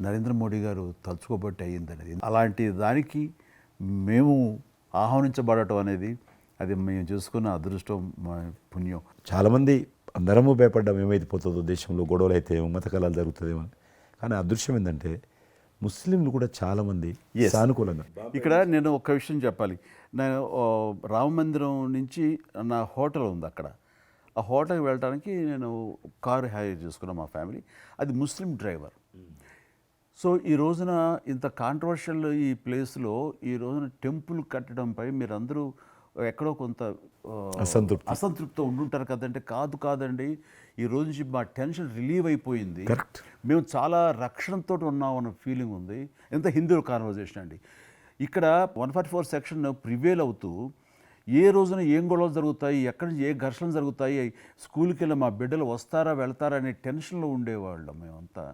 నరేంద్ర మోడీ గారు తలుచుకోబట్టి అయ్యింది అనేది. అలాంటి దానికి మేము ఆహ్వానించబడటం అనేది అది మేము చేసుకున్న అదృష్టం, మా పుణ్యం. చాలామంది అందరము భయపడ్డాం ఏమైపోతుందో దేశంలో, గొడవలు అయితే మత కళాలు జరుగుతుందేమో. కానీ అదృశ్యం ఏంటంటే ముస్లింలు కూడా చాలామంది సానుకూలంగా. ఇక్కడ నేను ఒక విషయం చెప్పాలి, నేను రామ మందిరం నుంచి నా హోటల్ ఉంది అక్కడ. ఆ హోటల్కి వెళ్ళడానికి నేను కారు హైర్ చేసుకున్నాను మా ఫ్యామిలీ. అది ముస్లిం డ్రైవర్. సో ఈ రోజున ఇంత కాంట్రవర్షియల్ ఈ ప్లేస్లో ఈ రోజున టెంపుల్ కట్టడంపై మీరందరూ ఎక్కడో కొంత అసంతృప్తితో ఉండుంటారు కదంటే, కాదండి, ఈ రోజు నుంచి మా టెన్షన్ రిలీవ్ అయిపోయింది, కరెక్ట్, మేము చాలా రక్షణతో ఉన్నాం అన్న ఫీలింగ్ ఉంది. ఎంత హిందూ కాన్వర్జేషన్ అండి. ఇక్కడ 144 సెక్షన్ ప్రివేల్ అవుతూ ఏ రోజున ఏం గొడవలు జరుగుతాయి, ఎక్కడి నుంచి ఏ ఘర్షణలు జరుగుతాయి, స్కూల్కి వెళ్ళి మా బిడ్డలు వస్తారా వెళ్తారా అనే టెన్షన్లో ఉండేవాళ్ళం మేమంతా.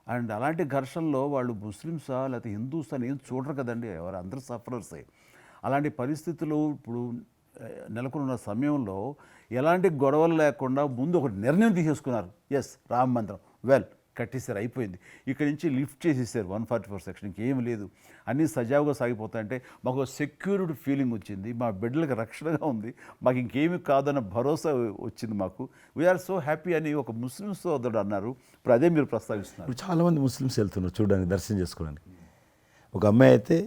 అండ్ అలాంటి ఘర్షణలో వాళ్ళు ముస్లిమ్సా లేకపోతే హిందూసా అని ఏం చూడరు కదండి, ఎవరు అందరూ సఫరర్సే. అలాంటి పరిస్థితులు ఇప్పుడు నెలకొన్న సమయంలో ఎలాంటి గొడవలు లేకుండా ముందు ఒక నిర్ణయం తీసేసుకున్నారు. ఎస్, రామ మందిరం కట్టేసారు, అయిపోయింది. ఇక్కడి నుంచి లిఫ్ట్ చేసేసారు 144 సెక్షన్, ఇంకేం లేదు, అన్నీ సజావుగా సాగిపోతాయంటే మాకు సెక్యూర్డ్ ఫీలింగ్ వచ్చింది, మా బిడ్డలకు రక్షణగా ఉంది, మాకు ఇంకేమి కాదన్న భరోసా వచ్చింది మాకు. వీఆర్ సో హ్యాపీ అని ఒక ముస్లిం సోదరుడు అన్నారు. ఇప్పుడు అదే మీరు ప్రస్తావిస్తున్నారు. ఇప్పుడు చాలామంది ముస్లిమ్స్ వెళ్తున్నారు చూడడానికి, దర్శనం చేసుకోవడానికి. ఒక అమ్మాయి అయితే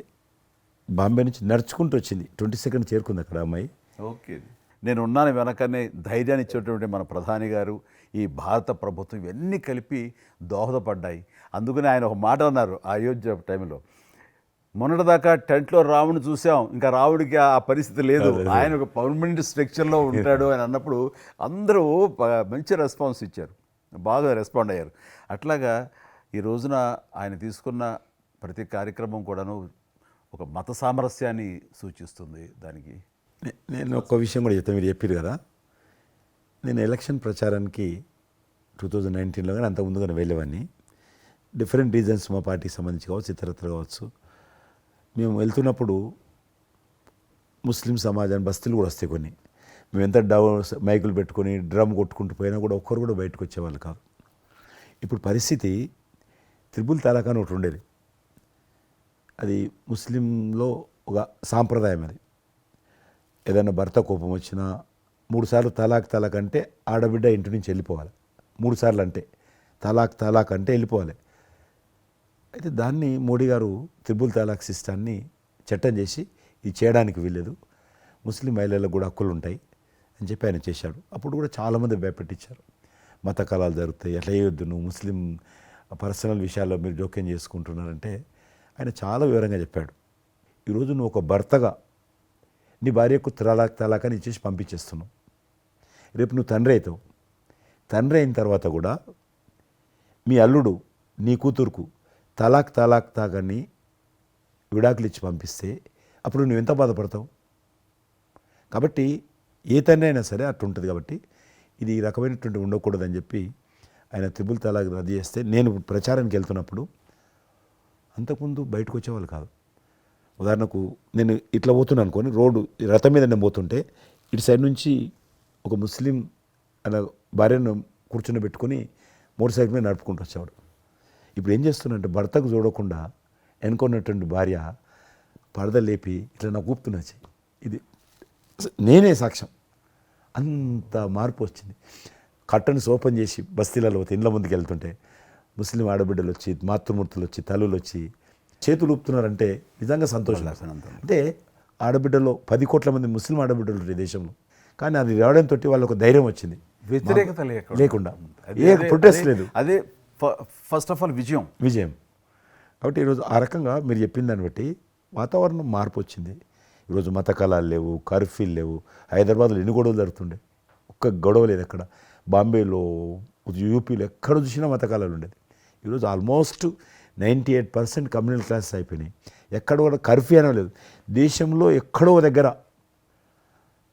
బాంబే నుంచి నడుచుకుంటూ వచ్చింది, 22nd చేరుకుంది అక్కడ అమ్మాయి. ఓకే, నేను ఉన్నాను వెనకనే ధైర్యాన్ని ఇచ్చేటువంటి మన ప్రధాని గారు, ఈ భారత ప్రభుత్వం, ఇవన్నీ కలిపి దోహదపడ్డాయి. అందుకని ఆయన ఒక మాట అన్నారు అయోధ్య టైంలో, మొన్నటిదాకా టెంట్లో రాముడిని చూసాం, ఇంకా రాముడికి ఆ పరిస్థితి లేదు, ఆయన ఒక పర్మనెంట్ స్ట్రక్చర్లో ఉంటాడు అని అన్నప్పుడు అందరూ మంచి రెస్పాన్స్ ఇచ్చారు, బాగా రెస్పాండ్ అయ్యారు. అట్లాగా ఈ రోజున ఆయన తీసుకున్న ప్రతి కార్యక్రమం కూడాను ఒక మత సామరస్యాన్ని సూచిస్తుంది. దానికి నేను ఒక విషయం కూడా చెప్తాను, మీరు చెప్పారు కదా, నేను ఎలక్షన్ ప్రచారానికి 2019లో కానీ అంత ముందుగానే వెళ్ళేవాడిని. డిఫరెంట్ రీజన్స్ మా పార్టీకి సంబంధించి కావచ్చు, ఇతరత్ర కావచ్చు. మేము వెళ్తున్నప్పుడు ముస్లిం సమాజాన్ని బస్తీలు కూడా వస్తాయి కొన్ని. మేము ఎంత మైకులు పెట్టుకొని డ్రమ్ కొట్టుకుంటూ పోయినా కూడా ఒక్కరు కూడా బయటకు వచ్చేవాళ్ళు కాదు. ఇప్పుడు పరిస్థితి త్రిపుల్ తలాక్ అని ఒకటి ఉండేది, అది ముస్లింలో ఒక సాంప్రదాయం. అది ఏదైనా భర్త కోపం వచ్చినా 3 సార్లు తలాక్ అంటే ఆడబిడ్డ ఇంటి నుంచి వెళ్ళిపోవాలి. 3 సార్లు అంటే తలాక్ అంటే వెళ్ళిపోవాలి. అయితే దాన్ని మోడీ గారు త్రిపుల్ తలాక్ సిస్టాన్ని చట్టం చేసి ఇది చేయడానికి వీల్లేదు, ముస్లిం మహిళలకు కూడా హక్కులు ఉంటాయి అని చెప్పి ఆయన చేశాడు. అప్పుడు కూడా చాలామంది భయపెట్టించారు, మత కళాలు జరుగుతాయి, అట్లా వేయొద్దు, నువ్వు ముస్లిం పర్సనల్ విషయాల్లో మీరు జోక్యం చేసుకుంటున్నారంటే ఆయన చాలా వివరంగా చెప్పాడు. ఈరోజు నువ్వు ఒక భర్తగా నీ భార్యకు తలాక్ అని ఇచ్చేసి పంపించేస్తున్నావు. రేపు నువ్వు తండ్రి అవుతావు. తండ్రి అయిన తర్వాత కూడా మీ అల్లుడు నీ కూతురుకు తలాక్ తాగని విడాకులు ఇచ్చి పంపిస్తే అప్పుడు నువ్వు ఎంత బాధపడతావు? కాబట్టి ఏ తండ్రి అయినా సరే అట్లుంటుంది. కాబట్టి ఇది ఈ రకమైనటువంటి ఉండకూడదని చెప్పి ఆయన త్రిపుల్ తలాక్ రద్దు చేస్తే, నేను ప్రచారానికి వెళ్తున్నప్పుడు అంతకుముందు బయటకు వచ్చేవాళ్ళు కాదు. ఉదాహరణకు నేను ఇట్లా పోతున్నాను అనుకోని, రోడ్డు రథం మీద నేను పోతుంటే ఇటు సైడ్ నుంచి ఒక ముస్లిం అలా భార్యను కూర్చొని పెట్టుకొని మోటార్ సైకిల్ మీద నడుపుకుంటూ వచ్చేవాడు. ఇప్పుడు ఏం చేస్తున్నంటే భర్తకు చూడకుండా ఎన్నుకున్నటువంటి భార్య పరద లేపి ఇట్లా నాకు ఊపుతున్నచ్చి, ఇది నేనే సాక్ష్యం. అంత మార్పు వచ్చింది. కట్టన్స్ ఓపెన్ చేసి బస్తీలలో ఇండ్ల ముందుకు వెళ్తుంటే ముస్లిం ఆడబిడ్డలు వచ్చి, మాతృమూర్తులు వచ్చి, తల్లులు వచ్చి చేతులు ఊపుతున్నారంటే నిజంగా సంతోషం. అంటే ఆడబిడ్డలో 10 కోట్ల మంది ముస్లిం ఆడబిడ్డలు ఈ దేశంలో, కానీ అది రావడంతో వాళ్ళకు ఒక ధైర్యం వచ్చింది, వ్యతిరేకత లేకుండా, ఏ ప్రొటెస్ట్ లేదు. అదే ఫస్ట్ ఆఫ్ ఆల్ విజయం. కాబట్టి ఈరోజు ఆ రకంగా మీరు చెప్పిన దాన్ని బట్టి వాతావరణం మార్పు వచ్చింది. ఈరోజు మత కళాలు లేవు, కర్ఫ్యూలు లేవు. హైదరాబాద్లో ఎన్ని గొడవలు జరుగుతుండే, ఒక్క గొడవ లేదు ఎక్కడ. బాంబేలో, యూపీలో ఎక్కడ చూసినా మత కళాలు ఉండేది. ఈరోజు ఆల్మోస్ట్ 98% కమ్యూనల్ క్లాసెస్ అయిపోయినాయి. ఎక్కడ కూడా కర్ఫ్యూ అనే లేదు. దేశంలో ఎక్కడో దగ్గర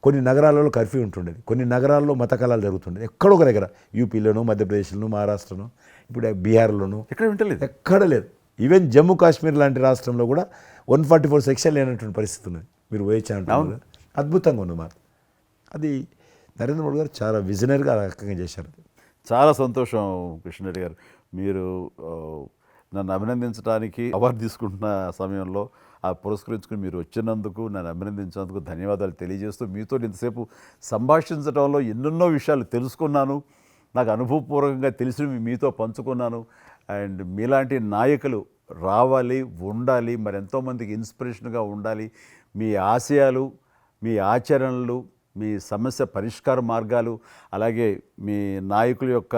కొన్ని నగరాలలో కర్ఫ్యూ ఉంటుండేది, కొన్ని నగరాల్లో మత కళాలు జరుగుతుండేది. ఎక్కడో ఒక దగ్గర యూపీలోనూ, మధ్యప్రదేశ్లోనూ, మహారాష్ట్రలోనూ, ఇప్పుడు బీహార్లోనూ ఎక్కడ వింటలేదు, ఎక్కడ లేదు. ఈవెన్ జమ్మూ కాశ్మీర్ లాంటి రాష్ట్రంలో కూడా 144 సెక్షన్ లేనటువంటి పరిస్థితి ఉన్నది. మీరు వేయచ్చా అంటారు, అద్భుతంగా ఉంది మాట. అది నరేంద్ర మోడీ గారు చాలా విజనరీగా ఆ రకంగా చేశారు. చాలా సంతోషం కృష్ణరెడ్డి గారు. మీరు నన్ను అభినందించడానికి అవార్డు తీసుకుంటున్న సమయంలో ఆ పురస్కరించుకుని మీరు వచ్చినందుకు, నన్ను అభినందించినందుకు ధన్యవాదాలు తెలియజేస్తూ, మీతో ఇంతసేపు సంభాషించడంలో ఎన్నెన్నో విషయాలు తెలుసుకున్నాను, నాకు అనుభవపూర్వకంగా తెలిసి మీతో పంచుకున్నాను. అండ్ మీలాంటి నాయకులు రావాలి, ఉండాలి, మరి ఎంతోమందికి ఇన్స్పిరేషన్గా ఉండాలి. మీ ఆశయాలు, మీ ఆచరణలు, మీ సమస్య పరిష్కార మార్గాలు, అలాగే మీ నాయకుల యొక్క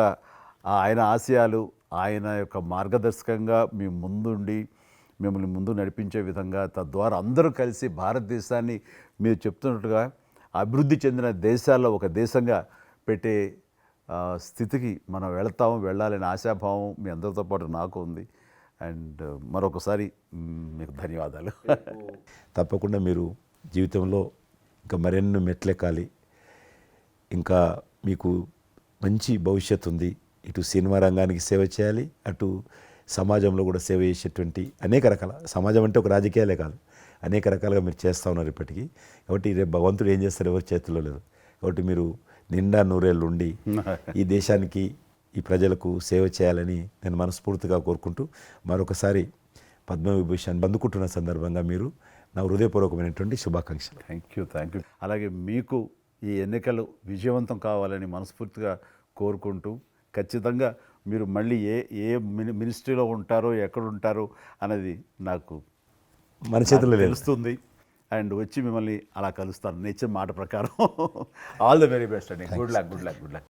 ఆయన ఆశయాలు, ఆయన యొక్క మార్గదర్శకంగా మీ ముందుండి మిమ్మల్ని ముందు నడిపించే విధంగా, తద్వారా అందరూ కలిసి భారతదేశాన్ని మీరు చెప్తున్నట్టుగా అభివృద్ధి చెందిన దేశాల్లో ఒక దేశంగా పెట్టే స్థితికి మనం వెళ్ళాలనే ఆశాభావం మీ అందరితో పాటు నాకు ఉంది. అండ్ మరొకసారి మీకు ధన్యవాదాలు. తప్పకుండా మీరు జీవితంలో ఇంకా మరెన్నో మెట్లెక్కాలి, ఇంకా మీకు మంచి భవిష్యత్తు ఉంది. ఇటు సినిమా రంగానికి సేవ చేయాలి, అటు సమాజంలో కూడా సేవ చేసేటువంటి అనేక రకాల, సమాజం అంటే ఒక రాజకీయాలే కాదు, అనేక రకాలుగా మీరు చేస్తూ ఉన్నారు ఇప్పటికీ. కాబట్టి రేపు భగవంతుడు ఏం చేస్తారు ఎవరి చేతిలో లేదు. కాబట్టి మీరు నిండా నూరేళ్ళు ఉండి ఈ దేశానికి, ఈ ప్రజలకు సేవ చేయాలని నేను మనస్ఫూర్తిగా కోరుకుంటూ, మరొకసారి పద్మవిభూషణ్ అందుకుంటున్న సందర్భంగా మీరు నా హృదయపూర్వకమైనటువంటి శుభాకాంక్షలు. Thank you. అలాగే మీకు ఈ ఎన్నికలు విజయవంతం కావాలని మనస్ఫూర్తిగా కోరుకుంటూ, ఖచ్చితంగా మీరు మళ్ళీ ఏ మినిస్ట్రీలో ఉంటారో, ఎక్కడ ఉంటారో అనేది నాకు మన చేతుల్లో లేదు. తెలుస్తుంది. అండ్ వచ్చి మిమ్మల్ని అలా కలుస్తాను నేచర్ మాట ప్రకారం. ఆల్ ద వెరీ బెస్ట్ అండి. Good luck.